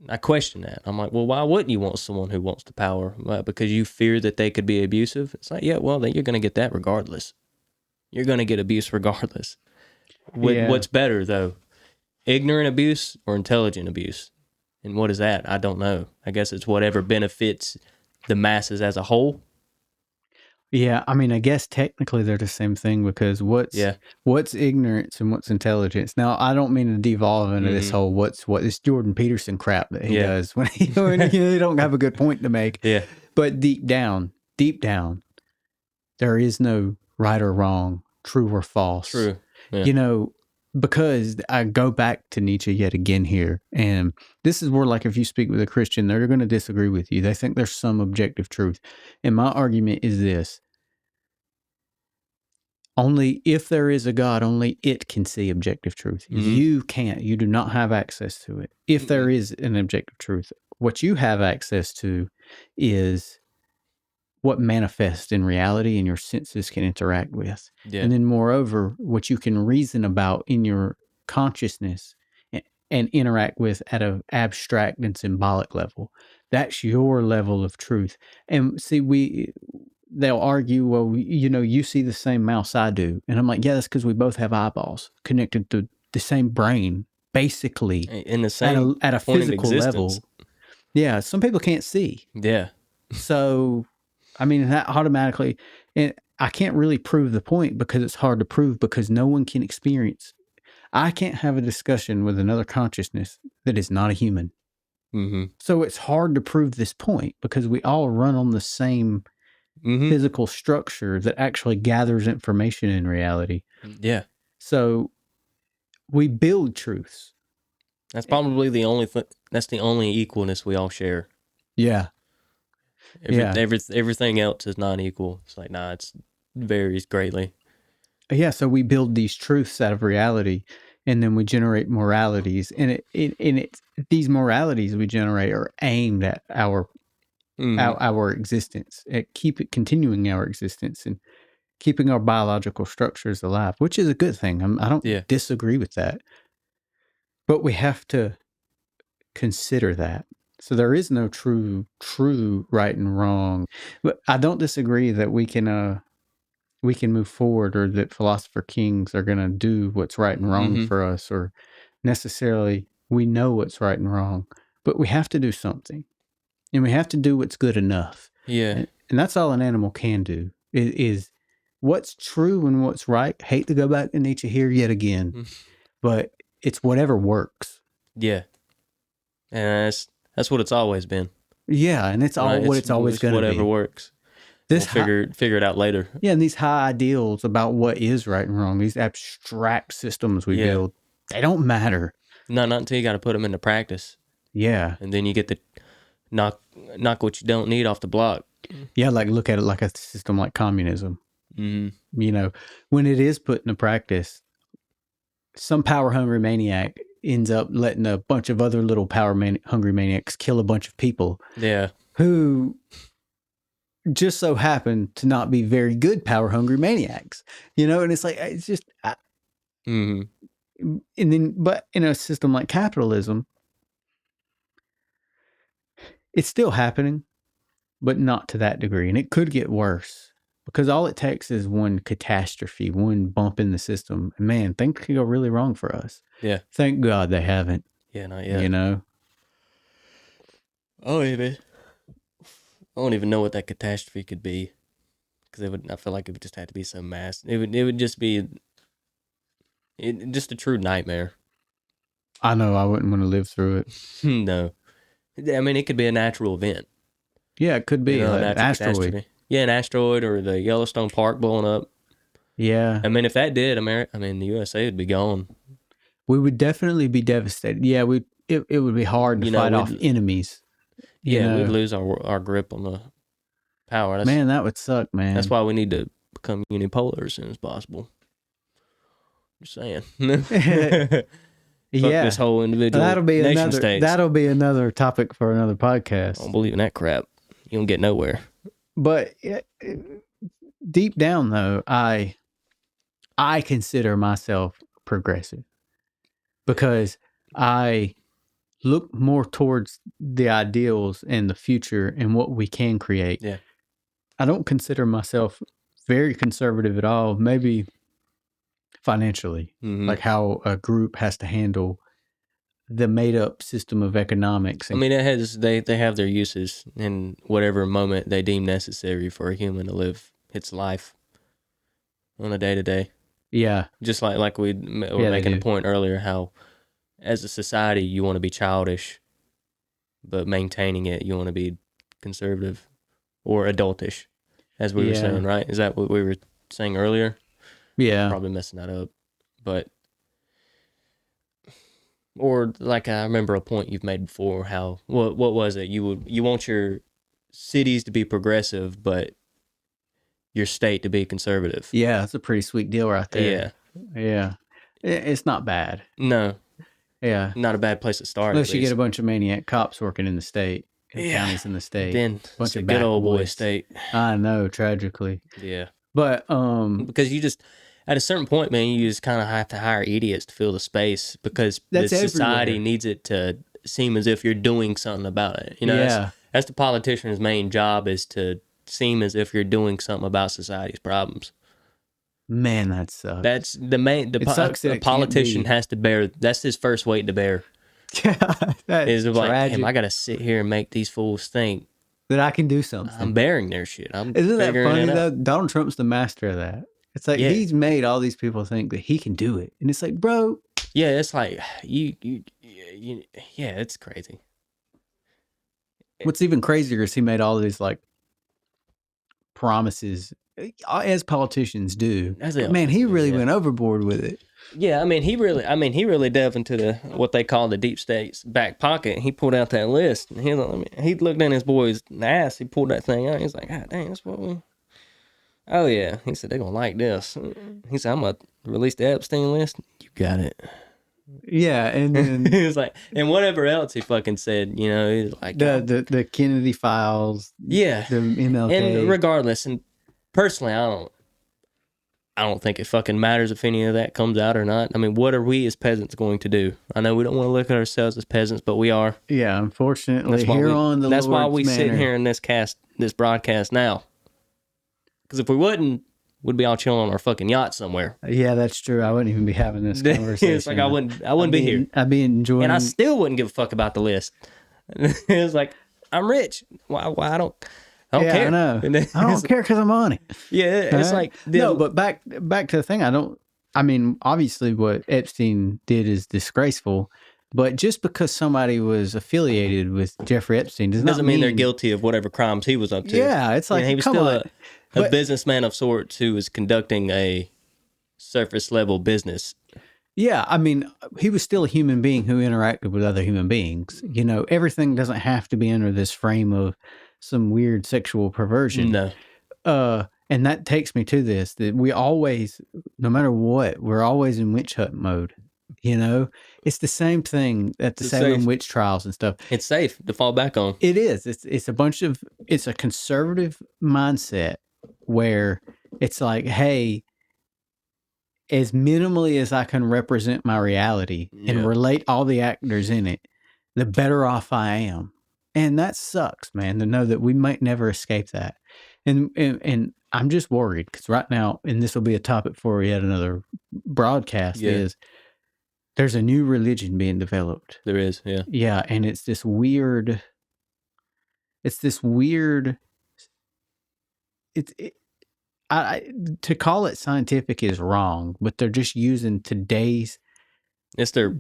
I question that. I'm like, well, why wouldn't you want someone who wants the power? Because you fear that they could be abusive? It's like, yeah, well, then you're going to get that regardless. You're going to get abuse regardless. Yeah. What's better, though? Ignorant abuse or intelligent abuse? And what is that? I don't know. I guess it's whatever benefits the masses as a whole. Yeah, I mean, I guess technically they're the same thing because Yeah. what's ignorance and what's intelligence. Now, I don't mean to devolve into this whole what this Jordan Peterson crap that he does when he don't have a good point to make. Yeah. But deep down, there is no right or wrong, true or false. True. Yeah. Because I go back to Nietzsche yet again here, and this is where, like, if you speak with a Christian, they're going to disagree with you. They think there's some objective truth. And my argument is this. Only if there is a God, only it can see objective truth. You can't. You do not have access to it. If there is an objective truth, what you have access to is what manifests in reality and your senses can interact with. Yeah. And then moreover, what you can reason about in your consciousness and interact with at an abstract and symbolic level. That's your level of truth. And see, they'll argue, well, you see the same mouse I do. And I'm like, yeah, that's because we both have eyeballs connected to the same brain, basically. In the same at a physical level. Yeah, some people can't see. Yeah. So, I mean, that automatically, and I can't really prove the point because it's hard to prove because no one can experience. I can't have a discussion with another consciousness that is not a human. Mm-hmm. So it's hard to prove this point because we all run on the same physical structure that actually gathers information in reality. Yeah. So we build truths. That's probably the only that's the only equalness we all share. Yeah. Everything else is not equal. It's like, nah, it varies greatly. Yeah, so we build these truths out of reality, and then we generate moralities, and these moralities we generate are aimed at our existence, at continuing our existence, and keeping our biological structures alive, which is a good thing. I don't disagree with that, but we have to consider that. So there is no true right and wrong. But I don't disagree that we can move forward, or that philosopher kings are going to do what's right and wrong for us, or necessarily we know what's right and wrong, but we have to do something, and we have to do what's good enough. Yeah. And that's all an animal can do is what's true and what's right. Hate to go back to Nietzsche here yet again, but it's whatever works. Yeah. And that's what it's always been. Yeah, and it's all what it's always going to be. Whatever works. We'll figure it out later. Yeah, and these high ideals about what is right and wrong, these abstract systems we build, they don't matter. No, not until you got to put them into practice. Yeah. And then you get to knock what you don't need off the block. Yeah, like look at it like a system like communism. Mm-hmm. When it is put into practice, some power-hungry maniac ends up letting a bunch of other little power-hungry maniacs kill a bunch of people. Yeah. Who just so happen to not be very good power-hungry maniacs. And it's like, it's just... And then, but in a system like capitalism, it's still happening, but not to that degree. And it could get worse because all it takes is one catastrophe, one bump in the system. And man, things could go really wrong for us. Yeah. Thank God they haven't. Yeah, not yet. Oh, maybe. I don't even know what that catastrophe could be, because I feel like it would just have to be so massive. It would just be just a true nightmare. I know I wouldn't want to live through it. No, I mean it could be a natural event. Yeah, it could be an asteroid. Catastrophe. Yeah, an asteroid or the Yellowstone Park blowing up. Yeah, I mean if that did, the USA would be gone. We would definitely be devastated. Yeah, it would be hard to fight off enemies. We'd lose our grip on the power. Man, that would suck, man. That's why we need to become unipolar as soon as possible. Just saying. Yeah, this whole individual nation states. That'll be another topic for another podcast. I don't believe in that crap. You don't get nowhere. But deep down, though, I consider myself progressive because I look more towards the ideals and the future and what we can create. Yeah. I don't consider myself very conservative at all. Maybe financially, like how a group has to handle the made up system of economics. I mean, they have their uses in whatever moment they deem necessary for a human to live its life on a day to day. Yeah. Just like we were making a point earlier, how as a society you want to be childish, but maintaining it you want to be conservative or adultish, as we were saying, right? Is that what we were saying earlier? Yeah. Probably messing that up, but. Or like I remember a point you've made before, how what was it? You want your cities to be progressive, but your state to be conservative. Yeah, that's a pretty sweet deal right there. Yeah. It's not bad. No. Yeah. Not a bad place to start. Unless you get a bunch of maniac cops working in the state, and counties in the state. Then bunch of good old boy state. I know, tragically. Yeah. But because you just at a certain point, man, you just kind of have to hire idiots to fill the space because the society needs it to seem as if you're doing something about it. You know, that's the politician's main job, is to seem as if you're doing something about society's problems. Man, that sucks. That's the main. The politician has to bear. That's his first weight to bear. That is like, damn, I got to sit here and make these fools think that I can do something. I'm bearing their shit. Isn't that funny though? Donald Trump's the master of that. It's like he's made all these people think that he can do it, and it's like, bro. Yeah, it's like you yeah, it's crazy. What's even crazier is he made all these like promises, as politicians do. Man, he really went overboard with it. Yeah, I mean, he really delved into the what they call the deep state's back pocket. He pulled out that list, and he looked in his boy's ass. He pulled that thing out. He's like, God dang, that's what we. Oh yeah, he said they're gonna like this. He said, I'm gonna release the Epstein list. You got it. Yeah, and then he was like, and whatever else he fucking said, you know, he's like the Kennedy files. Yeah, the MLK. And regardless, and personally, I don't think it fucking matters if any of that comes out or not. I mean, what are we as peasants going to do? I know we don't want to look at ourselves as peasants, but we are. Yeah, unfortunately, that's why we sit here in this broadcast now. Because if we wouldn't, we'd be all chilling on our fucking yacht somewhere. Yeah, that's true. I wouldn't even be having this conversation. It's like I wouldn't be here. I'd be enjoying, and I still wouldn't give a fuck about the list. It's like, I'm rich. Why I don't care. I know. I don't care because I'm on it. Yeah, it's like no. But back to the thing. I mean, obviously, what Epstein did is disgraceful. But just because somebody was affiliated with Jeffrey Epstein doesn't mean they're guilty of whatever crimes he was up to. Yeah, it's like, he was still a businessman of sorts who was conducting a surface level business. Yeah, I mean, he was still a human being who interacted with other human beings. You know, everything doesn't have to be under this frame of some weird sexual perversion. No. And that takes me to this, that we always, no matter what, we're always in witch hunt mode. You know, it's the same thing at the Salem witch trials and stuff. It's safe to fall back on. It is. It's a conservative mindset where it's like, hey, as minimally as I can represent my reality and relate all the actors in it, the better off I am. And that sucks, man, to know that we might never escape that. And I'm just worried because right now, and this will be a topic for yet another broadcast, is there's a new religion being developed. There is, yeah. Yeah, and it's this weird, to call it scientific is wrong, but they're just using today's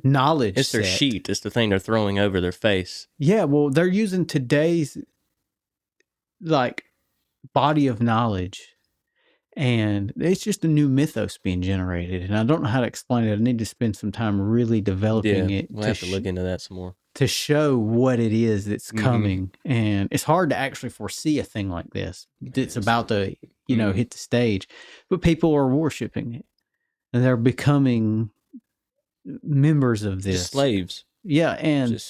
knowledge. It's their sheet. It's the thing they're throwing over their face. Yeah, well, they're using today's like body of knowledge, and it's just a new mythos being generated. And I don't know how to explain it. I need to spend some time really developing it. We'll have to look into that some more to show what it is that's coming. And it's hard to actually foresee a thing like this. It's about to, hit the stage, but people are worshiping it, and they're becoming members of this. Just slaves. Yeah, and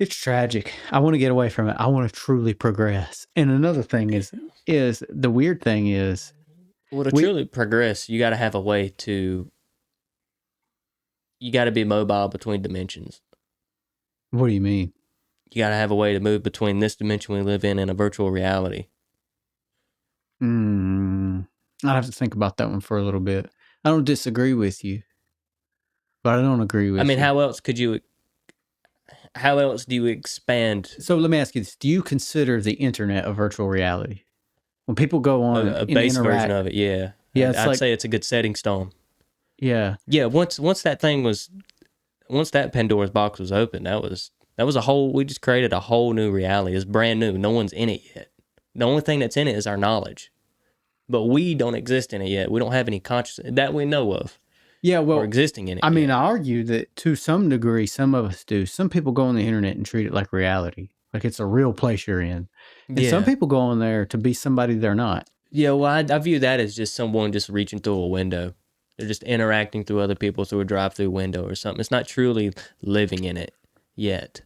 it's tragic. I want to get away from it. I want to truly progress. And another thing is the weird thing is, well, to truly progress, you got to have a way to. You got to be mobile between dimensions. What do you mean? You got to have a way to move between this dimension we live in and a virtual reality. I'd have to think about that one for a little bit. I don't disagree with you, but I don't agree with I mean, you. how else do you expand So let me ask you this. Do you consider the internet a virtual reality? When people go on a and base version interact, of it? Yeah. yeah, it's I'd like, say it's a good setting stone. yeah. Yeah, once that Pandora's box was open, that was we just created a whole new reality. It's brand new. No one's in it yet. The only thing that's in it is our knowledge. But we don't exist in it yet. We don't have any consciousness that we know of. Yeah, Or well, existing in it. I mean, yet. I argue that to some degree, some of us do. Some people go on the internet and treat it like reality, like it's a real place you're in. And some people go on there to be somebody they're not. Yeah, well, I view that as just someone just reaching through a window. They're just interacting through other people through a drive-through window or something. It's not truly living in it yet.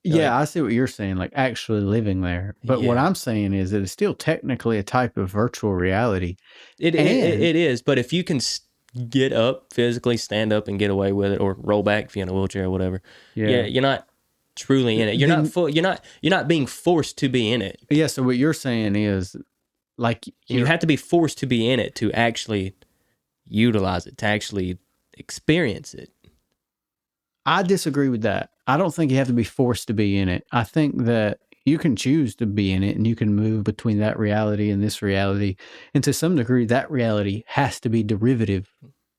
Yeah, I see what you're saying, like actually living there. But what I'm saying is that it's still technically a type of virtual reality. It is, but if you can get up, physically stand up and get away with it, or roll back if you're in a wheelchair or whatever, you're not truly in it. You're not being forced to be in it. Yeah, so what you're saying is like you have to be forced to be in it to actually utilize it, to actually experience it. I disagree with that. I don't think you have to be forced to be in it. I think that you can choose to be in it and you can move between that reality and this reality. And to some degree, that reality has to be derivative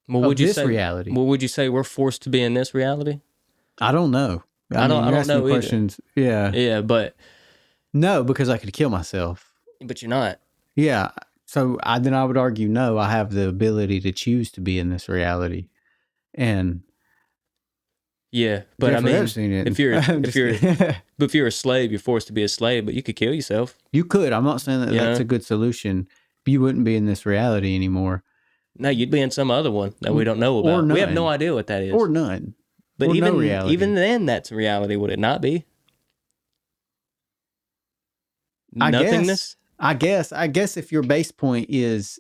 of this reality. Well, would you say we're forced to be in this reality? I don't know. I don't know questions. Yeah. Yeah, but no, because I could kill myself. But you're not. Yeah. So then I would argue, no, I have the ability to choose to be in this reality. And yeah, but I mean, if you're a slave, you're forced to be a slave, but you could kill yourself. You could. I'm not saying that that's a good solution. You wouldn't be in this reality anymore. No, you'd be in some other one that we don't know about. Or none. We have no idea what that is. Or none. But or even then, that's reality, would it not be? Nothingness? I guess if your base point is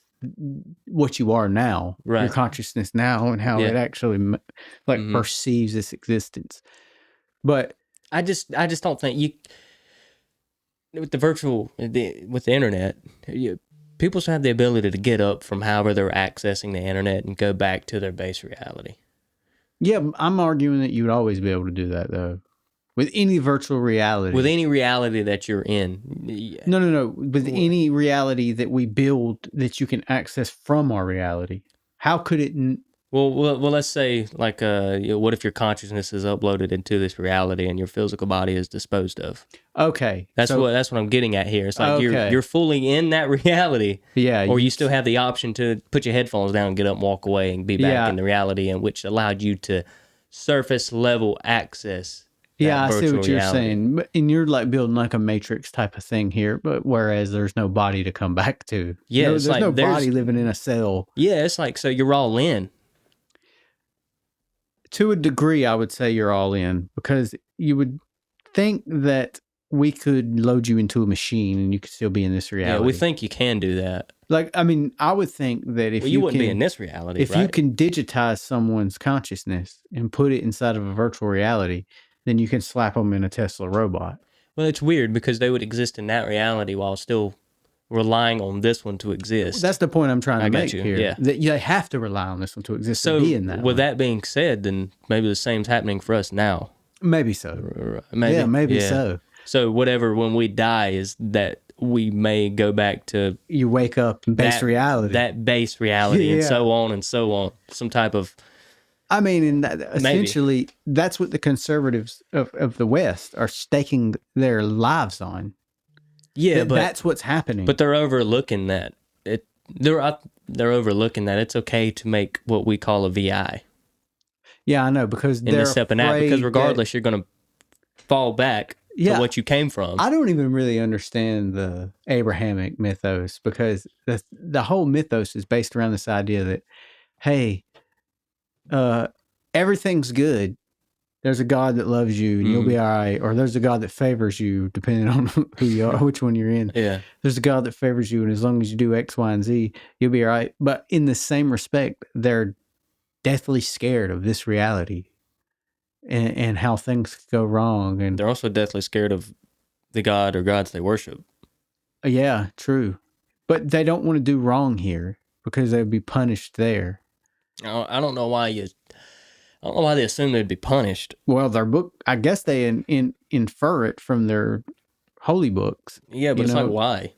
what you are now, right. Your consciousness now, and how it actually perceives its existence. But I just don't think you, with the internet, people should have the ability to get up from however they're accessing the internet and go back to their base reality. Yeah, I'm arguing that you would always be able to do that, though. With any virtual reality. With any reality that you're in. No. With any reality that we build that you can access from our reality. How could it... Well, let's say, like, what if your consciousness is uploaded into this reality and your physical body is disposed of? Okay. That's what I'm getting at here. It's like you're fully in that reality. Yeah. Or you still have the option to put your headphones down and get up and walk away and be back in the reality in which allowed you to surface level access. Yeah, I see what you're saying. And you're like building like a matrix type of thing here, but whereas there's no body to come back to. Yeah, there's no body living in a cell. Yeah, it's like, so you're all in. To a degree, I would say you're all in, because you would think that we could load you into a machine and you could still be in this reality. Yeah, we think you can do that. Like, I mean, I would think that if you wouldn't be in this reality, if you can digitize someone's consciousness and put it inside of a virtual reality, then you can slap them in a Tesla robot. Well, it's weird because they would exist in that reality while still relying on this one to exist. That's the point I'm trying to make here. Yeah. That you have to rely on this one to exist to be in that. With that being said, then maybe the same's happening for us now. Maybe so. Maybe so. So whatever, when we die, is that we may go back to... You wake up in base reality. That base reality and so on and so on. Some type of... I mean, and essentially, that's what the conservatives of the West are staking their lives on. Yeah, but that's what's happening. But they're overlooking that. They're overlooking that it's okay to make what we call a VI. Yeah, I know, because they're stepping out, because regardless, you're going to fall back to what you came from. I don't even really understand the Abrahamic mythos, because the whole mythos is based around this idea that, hey, everything's good. There's a God that loves you and you'll be all right. Or there's a God that favors you, depending on who you are, which one you're in. Yeah. There's a God that favors you, and as long as you do X, Y, and Z, you'll be all right. But in the same respect, they're deathly scared of this reality. and how things go wrong. And they're also deathly scared of the god or gods they worship. yeah, true. But they don't want to do wrong here because they would be punished there. I don't know why they assume they'd be punished. Well, their book, I guess they infer it from their holy books. Yeah, but it's like, why?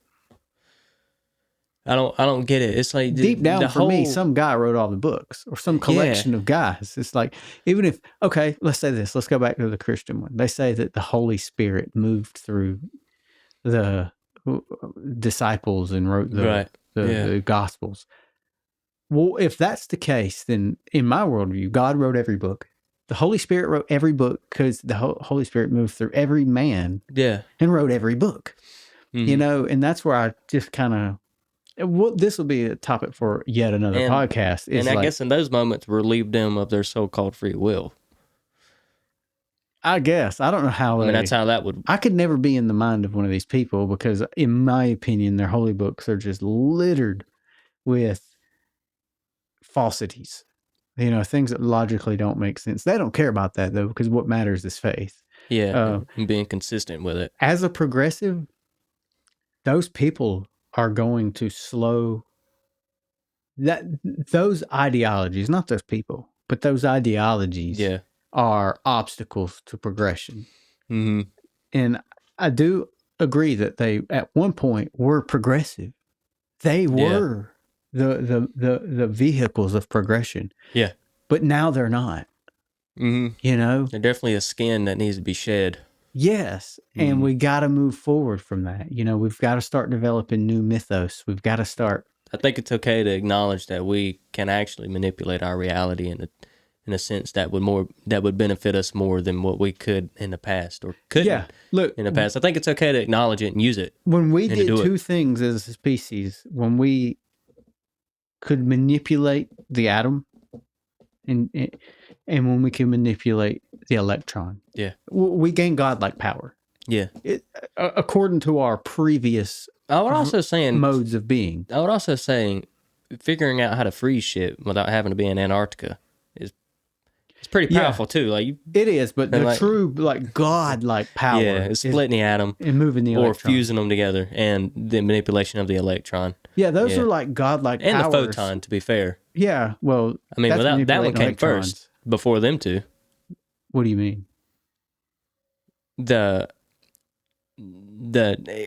I don't get it. It's like deep down for me, some guy wrote all the books or some collection of guys. It's like, even if, okay, let's say this. Let's go back to the Christian one. They say that the Holy Spirit moved through the disciples and wrote the Gospels. Well, if that's the case, then in my worldview, God wrote every book. The Holy Spirit wrote every book because the Holy Spirit moved through every man and wrote every book. Mm-hmm. And that's where I just kind of, this will be a topic for yet another podcast. And I guess in those moments, relieve them of their so-called free will. I guess. I don't know how. That's how that would. I could never be in the mind of one of these people because, in my opinion, their holy books are just littered with falsities. Things that logically don't make sense. They don't care about that, though, because what matters is faith. Yeah, and being consistent with it. As a progressive, those people are going to slow those ideologies, not those people, but those ideologies are obstacles to progression. Mm-hmm. And I do agree that they, at one point, were progressive. They were the vehicles of progression. Yeah. But now they're not. Mm-hmm. They're definitely a skin that needs to be shed. Yes. Mm-hmm. And we got to move forward from that. We've got to start developing new mythos. We've got to start. I think it's okay to acknowledge that we can actually manipulate our reality in a sense that would benefit us more than what we could in the past or couldn't in the past. I think it's okay to acknowledge it and use it. When we did two things as a species, when we could manipulate the atom and when we can manipulate the electron, we gain godlike power. Yeah. According to our previous modes of being. I would also say figuring out how to freeze shit without having to be in Antarctica is pretty powerful too. Like it is, but the true godlike power is splitting the atom and moving the electron. Or fusing them together and the manipulation of the electron. Yeah, those are like godlike powers. And the photon, to be fair. Yeah, well, that one came first before them two. What do you mean? The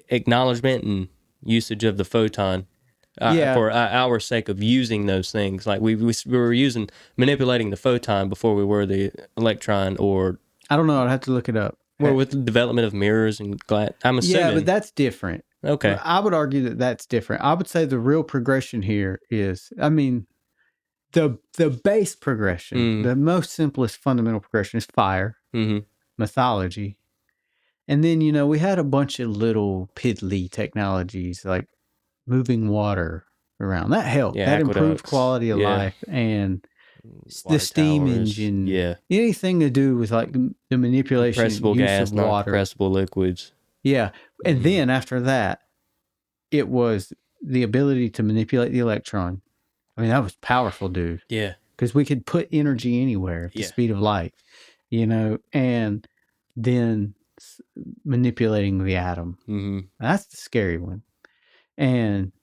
acknowledgement and usage of the photon for our sake of using those things. Like we were manipulating the photon before we were the electron, or I don't know, I'd have to look it up. Or with the development of mirrors and glass, I'm assuming. Yeah, but that's different. Okay. I would argue that that's different. I would say the real progression here is, the base progression, the most simplest fundamental progression is fire, mythology. And then, we had a bunch of little piddly technologies like moving water around. That helped. That improved quality of life. And water the steam engine. Yeah. Anything to do with like the manipulation compressible use gas, of water. Compressible liquids. Yeah. And then after that, it was the ability to manipulate the electron. That was powerful, dude. Yeah. Because we could put energy anywhere at the speed of light, and then manipulating the atom. Mm-hmm. That's the scary one. And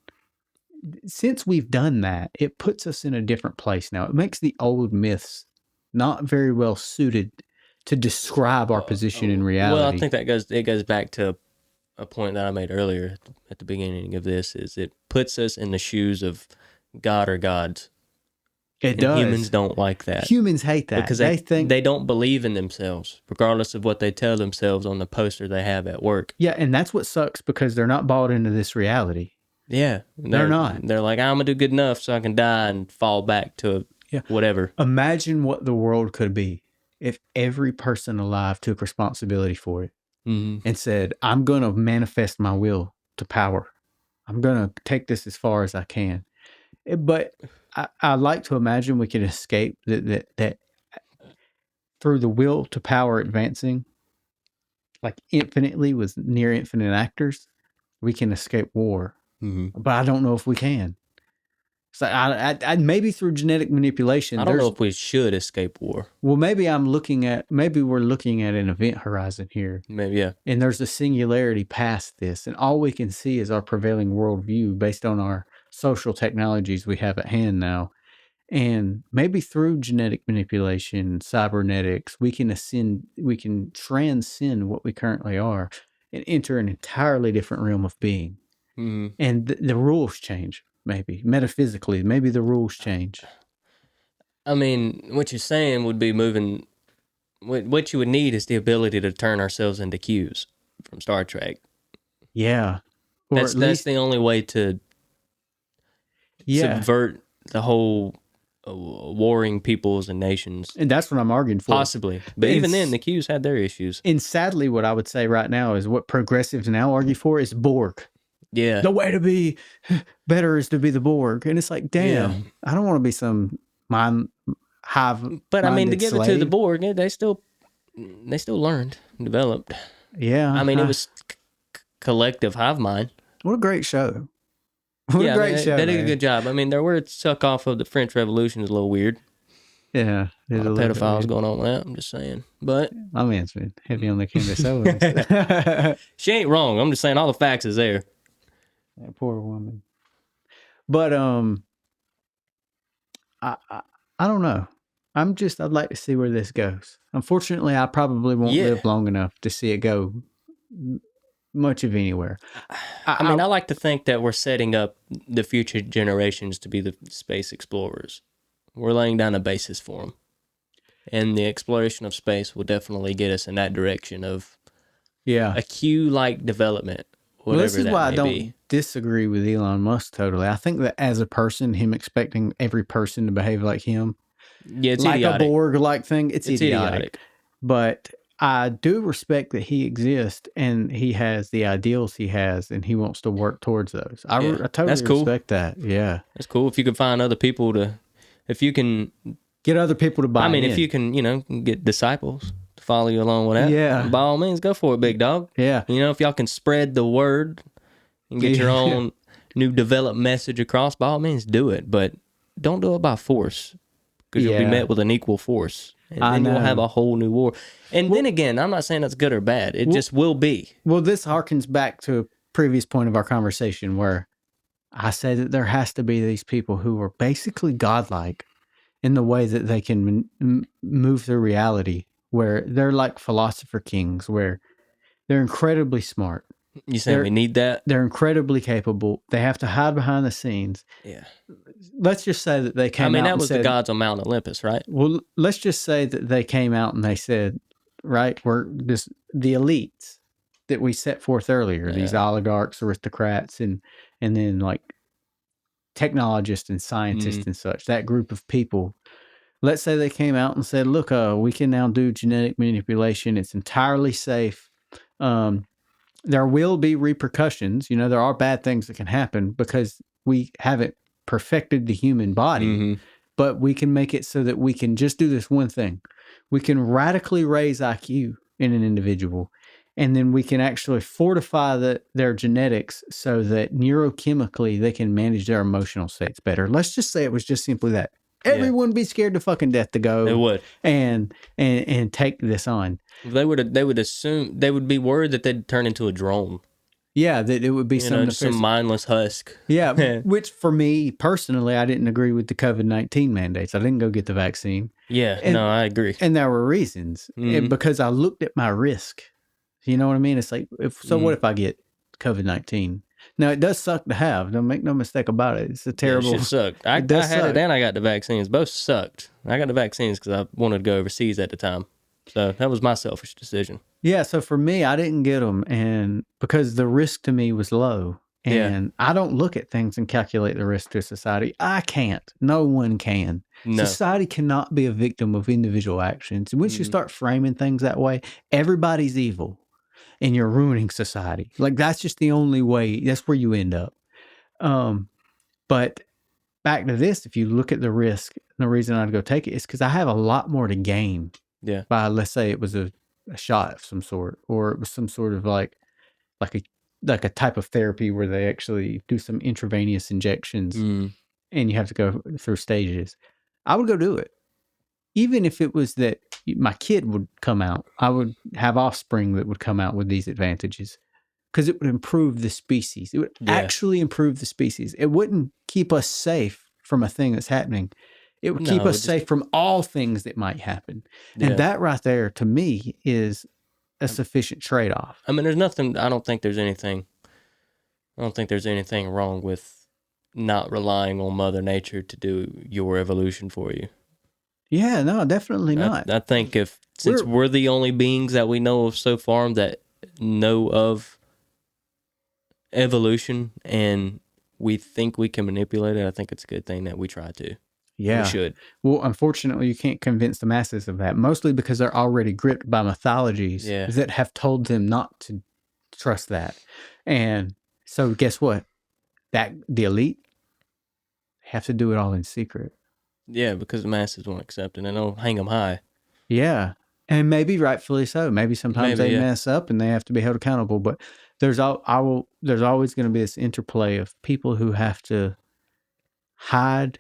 since we've done that, it puts us in a different place now. It makes the old myths not very well suited to describe our position in reality. Well, I think it goes back to a point that I made earlier at the beginning of this, is it puts us in the shoes of God or gods. It does. Humans don't like that. Humans hate that. Because they think they don't believe in themselves, regardless of what they tell themselves on the poster they have at work. Yeah, and that's what sucks, because they're not bought into this reality. Yeah. They're not. They're like, I'm going to do good enough so I can die and fall back to whatever. Imagine what the world could be if every person alive took responsibility for it and said, I'm going to manifest my will to power. I'm going to take this as far as I can. But I like to imagine we can escape that through the will to power advancing, like infinitely with near infinite actors, we can escape war. Mm-hmm. But I don't know if we can. So I maybe through genetic manipulation. I don't know if we should escape war. Well, maybe we're looking at an event horizon here. Maybe, yeah. And there's a singularity past this, and all we can see is our prevailing worldview based on our social technologies we have at hand now. And maybe through genetic manipulation, cybernetics, we can transcend what we currently are and enter an entirely different realm of being. Mm-hmm. And the rules change, maybe. Metaphysically, maybe the rules change. I mean, what you're saying would be moving. What you would need is the ability to turn ourselves into Qs from Star Trek. Yeah. Or That's the only way to subvert the whole warring peoples and nations. And that's what I'm arguing for. Possibly. But even then, the Qs had their issues. And sadly, what I would say right now is what progressives now argue for is Borg. Yeah. The way to be better is to be the Borg. And it's like, damn, I don't want to be some hive. But I mean, to give slave. it to the Borg, they still learned, developed. Yeah. I mean, it was collective hive mind. What a great show. What a great show. They did a good job. I mean, their words suck off of the French Revolution is a little weird. Yeah. A lot of pedophiles going on with that, I'm just saying. But my man's been heavy on the canvas. So she ain't wrong. I'm just saying all the facts is there. That poor woman. But I don't know. I'd like to see where this goes. Unfortunately, I probably won't live long enough to see it go much of anywhere. I mean, I like to think that we're setting up the future generations to be the space explorers. We're laying down a basis for them. And the exploration of space will definitely get us in that direction of a Q-like development. Well, this is why I don't disagree with Elon Musk totally. I think that as a person, him expecting every person to behave like him, it's like idiotic. A Borg-like thing, it's idiotic. But I do respect that he exists and he has the ideals he has and he wants to work towards those. I totally respect that. Yeah. That's cool. If you can find other people if you can get other people to buy in. If you can, get disciples to follow you along with that, by all means, go for it, big dog. Yeah. If y'all can spread the word and get your own new developed message across, by all means, do it. But don't do it by force because you'll be met with an equal force. And then you'll have a whole new war. And then again, I'm not saying that's good or bad. It just will be. Well, this harkens back to a previous point of our conversation where I say that there has to be these people who are basically godlike in the way that they can move through reality, where they're like philosopher kings, where they're incredibly smart. You saying we need that? They're incredibly capable. They have to hide behind the scenes. Yeah. Let's just say that they came out that was the gods on Mount Olympus, right? Well, let's just say that they came out and they said, right, the elites that we set forth earlier, these oligarchs, aristocrats, and then like technologists and scientists and such, that group of people. Let's say they came out and said, look, we can now do genetic manipulation. It's entirely safe. There will be repercussions. There are bad things that can happen because we haven't perfected the human body, but we can make it so that we can just do this one thing. We can radically raise IQ in an individual, and then we can actually fortify their genetics so that neurochemically they can manage their emotional states better. Let's just say it was just simply that. Everyone be scared to fucking death to go. They would. And take this on. They would assume, they would be worried that they'd turn into a drone. Yeah, that it would be some mindless husk. Yeah, which for me personally, I didn't agree with the COVID-19 mandates. I didn't go get the vaccine. Yeah, no, I agree. And there were reasons. Because I looked at my risk. You know what I mean? It's like, what if I get COVID-19? Now, it does suck to have. Don't make no mistake about it. It's a terrible... It sucked. I had it and I got the vaccines. Both sucked. I got the vaccines because I wanted to go overseas at the time. So that was my selfish decision. Yeah, so for me, I didn't get them, and because the risk to me was low. And I don't look at things and calculate the risk to society. I can't. No one can. No. Society cannot be a victim of individual actions. Once you start framing things that way, everybody's evil. And you're ruining society. Like, that's just the only way. That's where you end up. But back to this, if you look at the risk, the reason I'd go take it is because I have a lot more to gain. Yeah. By, let's say it was a shot of some sort, or it was some sort of like a type of therapy where they actually do some intravenous injections. and you have to go through stages, I would go do it. Even if it was that my kid would come out, I would have offspring that would come out with these advantages because it would improve the species. It would actually improve the species. It wouldn't keep us safe from a thing that's happening. It would keep us safe from all things that might happen. Yeah. And that right there, to me, is a sufficient trade-off. I mean, there's nothing, I don't think there's anything wrong with not relying on Mother Nature to do your evolution for you. Yeah, no, definitely not. I think since we're the only beings that we know of so far that know of evolution and we think we can manipulate it, I think it's a good thing that we try to. Yeah. We should. Well, unfortunately, you can't convince the masses of that, mostly because they're already gripped by mythologies that have told them not to trust that. And so guess what? The elite have to do it all in secret. Yeah, because the masses won't accept it and they'll hang them high. Yeah. And maybe rightfully so. Maybe sometimes they mess up and they have to be held accountable. But there's always going to be this interplay of people who have to hide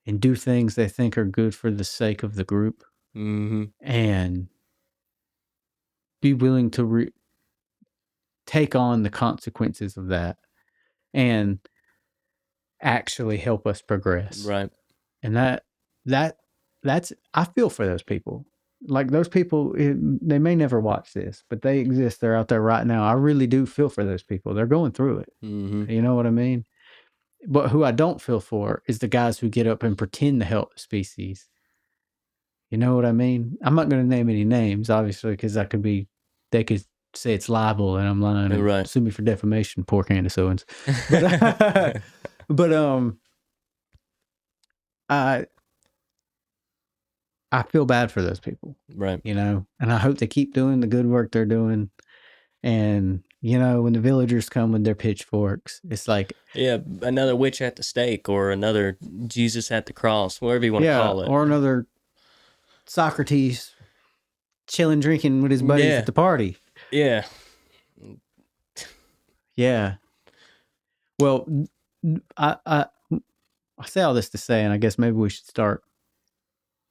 and do things they think are good for the sake of the group, and be willing to take on the consequences of that and actually help us progress. Right. And that's I feel for those people. Like those people, they may never watch this, but they exist. They're out there right now. I really do feel for those people. They're going through it. You know what I mean? But who I don't feel for is the guys who get up and pretend to help the species. You know what I mean? I'm not going to name any names, obviously, because they could say it's libel and I'm lying and sue me for defamation, poor Candace Owens. But I feel bad for those people. Right. You know, and I hope they keep doing the good work they're doing. And, you know, when the villagers come with their pitchforks, it's like... Yeah, another witch at the stake or another Jesus at the cross, whatever you want to call it. Or another Socrates chilling, drinking with his buddies at the party. Yeah. Yeah. Well, I say all this to say, and I guess maybe we should start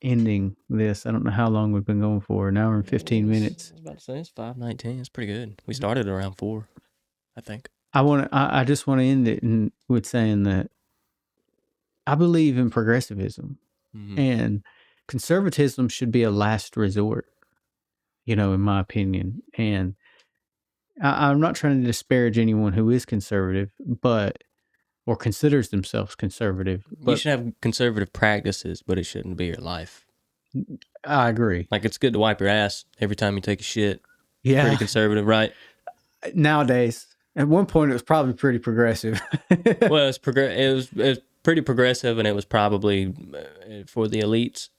ending this. I don't know how long we've been going for, an hour and 15 minutes. I was about to say, it's 5:19. It's pretty good. We started around 4, I think. I just want to end it with saying that I believe in progressivism, and conservatism should be a last resort, you know, in my opinion. And I'm not trying to disparage anyone who is conservative, or considers themselves conservative. But you should have conservative practices, but it shouldn't be your life. I agree. Like, it's good to wipe your ass every time you take a shit. Yeah. Pretty conservative, right? Nowadays. At one point, it was probably pretty progressive. Well, it was pretty progressive, and it was probably for the elites.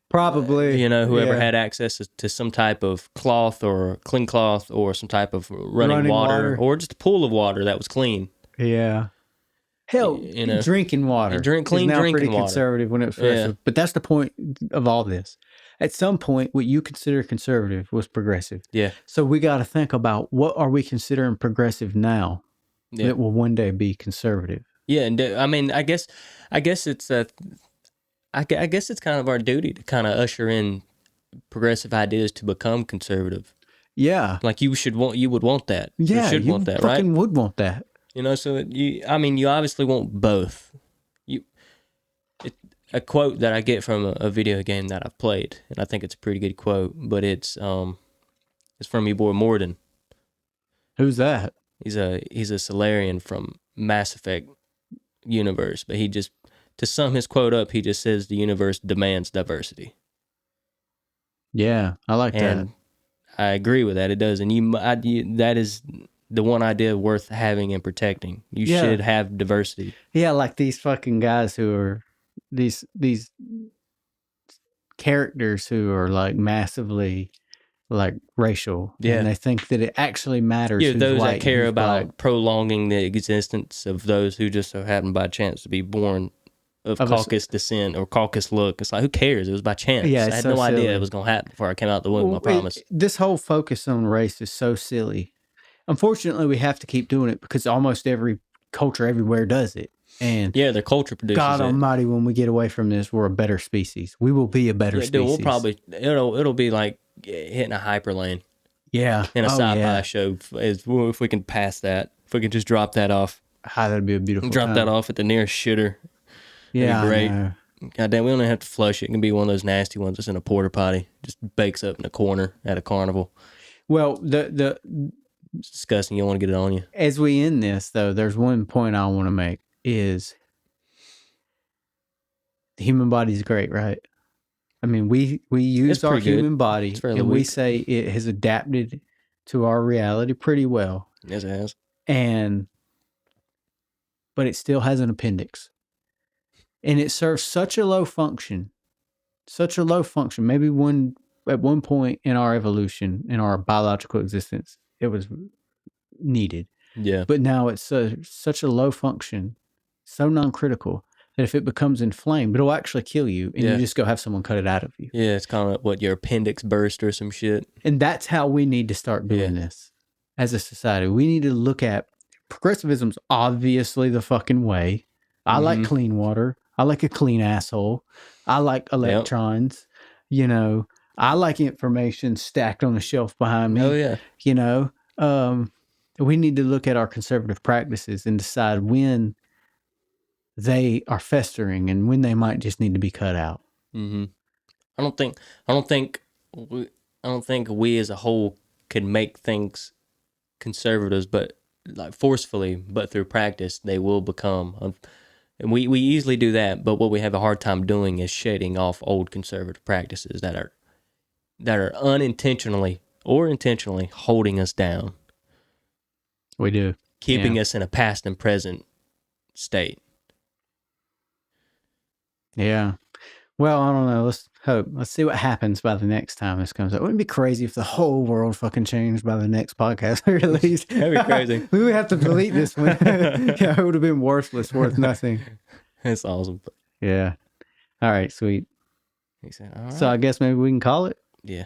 Probably. You know, whoever had access to some type of cloth or clean cloth or some type of running water or just a pool of water that was clean. Yeah. Hell, you know, drinking water. Clean drinking pretty water. Conservative when it was progressive. But that's the point of all this. At some point, what you consider conservative was progressive. Yeah. So we got to think about, what are we considering progressive now that will one day be conservative? Yeah, and I mean, I guess it's I guess it's kind of our duty to kind of usher in progressive ideas to become conservative. Yeah. Like you would want that. Yeah, you should want that, right? You would want that. You know, so you obviously want both. A quote that I get from a video game that I've played, and I think it's a pretty good quote, but it's from your boy Morden. Who's that? He's a Solarian from Mass Effect universe, but he just, to sum his quote up, he just says the universe demands diversity. Yeah, I like that. I agree with that. It does, and that is the one idea worth having and protecting. You should have diversity. Yeah, like these fucking guys who are these characters who are like massively like racial. Yeah. And they think that it actually matters. Yeah, those white, that care about prolonging the existence of those who just so happen by chance to be born of Caucasus descent or Caucasus look. It's like, who cares? It was by chance. Yeah, I had no idea it was going to happen before I came out the womb, I promise. This whole focus on race is so silly. Unfortunately, we have to keep doing it because almost every culture everywhere does it. And Yeah, their culture produces God it. Almighty, when we get away from this, we're a better species. We will be a better species. Dude, we'll probably it'll be like hitting a hyperlane Yeah. in a Oh, sci-fi yeah. show if we can pass that. If we can just drop that off. That'd be a beautiful Drop time. that off at the nearest shitter. Yeah, That'd be great. I know. God damn, we don't have to flush it. It can be one of those nasty ones that's in a porta potty. Just bakes up in a corner at a carnival. Well, It's disgusting. You don't want to get it on you. as we end this, though, there's one point I want to make is the human body is great, right? I mean, we use our human body and we say it has adapted to our reality pretty well. Yes, it has. But it still has an appendix. And it serves such a low function. Maybe at one point in our evolution, in our biological existence, it was needed. Yeah. But now it's such a low function, so non-critical, that if it becomes inflamed, it'll actually kill you, and you just go have someone cut it out of you. Yeah, it's kind of what your appendix burst or some shit. And that's how we need to start doing this as a society. We need to look at progressivism's obviously the fucking way. I like clean water. I like a clean asshole. I like electrons. You know, I like information stacked on the shelf behind me. Oh, yeah. You know, we need to look at our conservative practices and decide when they are festering and when they might just need to be cut out. Mm-hmm. I don't think we as a whole can make things conservatives, but like forcefully, but through practice, they will become. And we easily do that, but what we have a hard time doing is shading off old conservative practices that are unintentionally or intentionally holding us down. We do. Keeping us in a past and present state. Yeah. Well, I don't know. Let's hope. Let's see what happens by the next time this comes up. Wouldn't it be crazy if the whole world fucking changed by the next podcast we released? That'd be crazy. We would have to delete this one. Yeah, it would have been worthless, worth nothing. That's awesome. Yeah. All right, sweet. He said, all right. So I guess maybe we can call it? Yeah.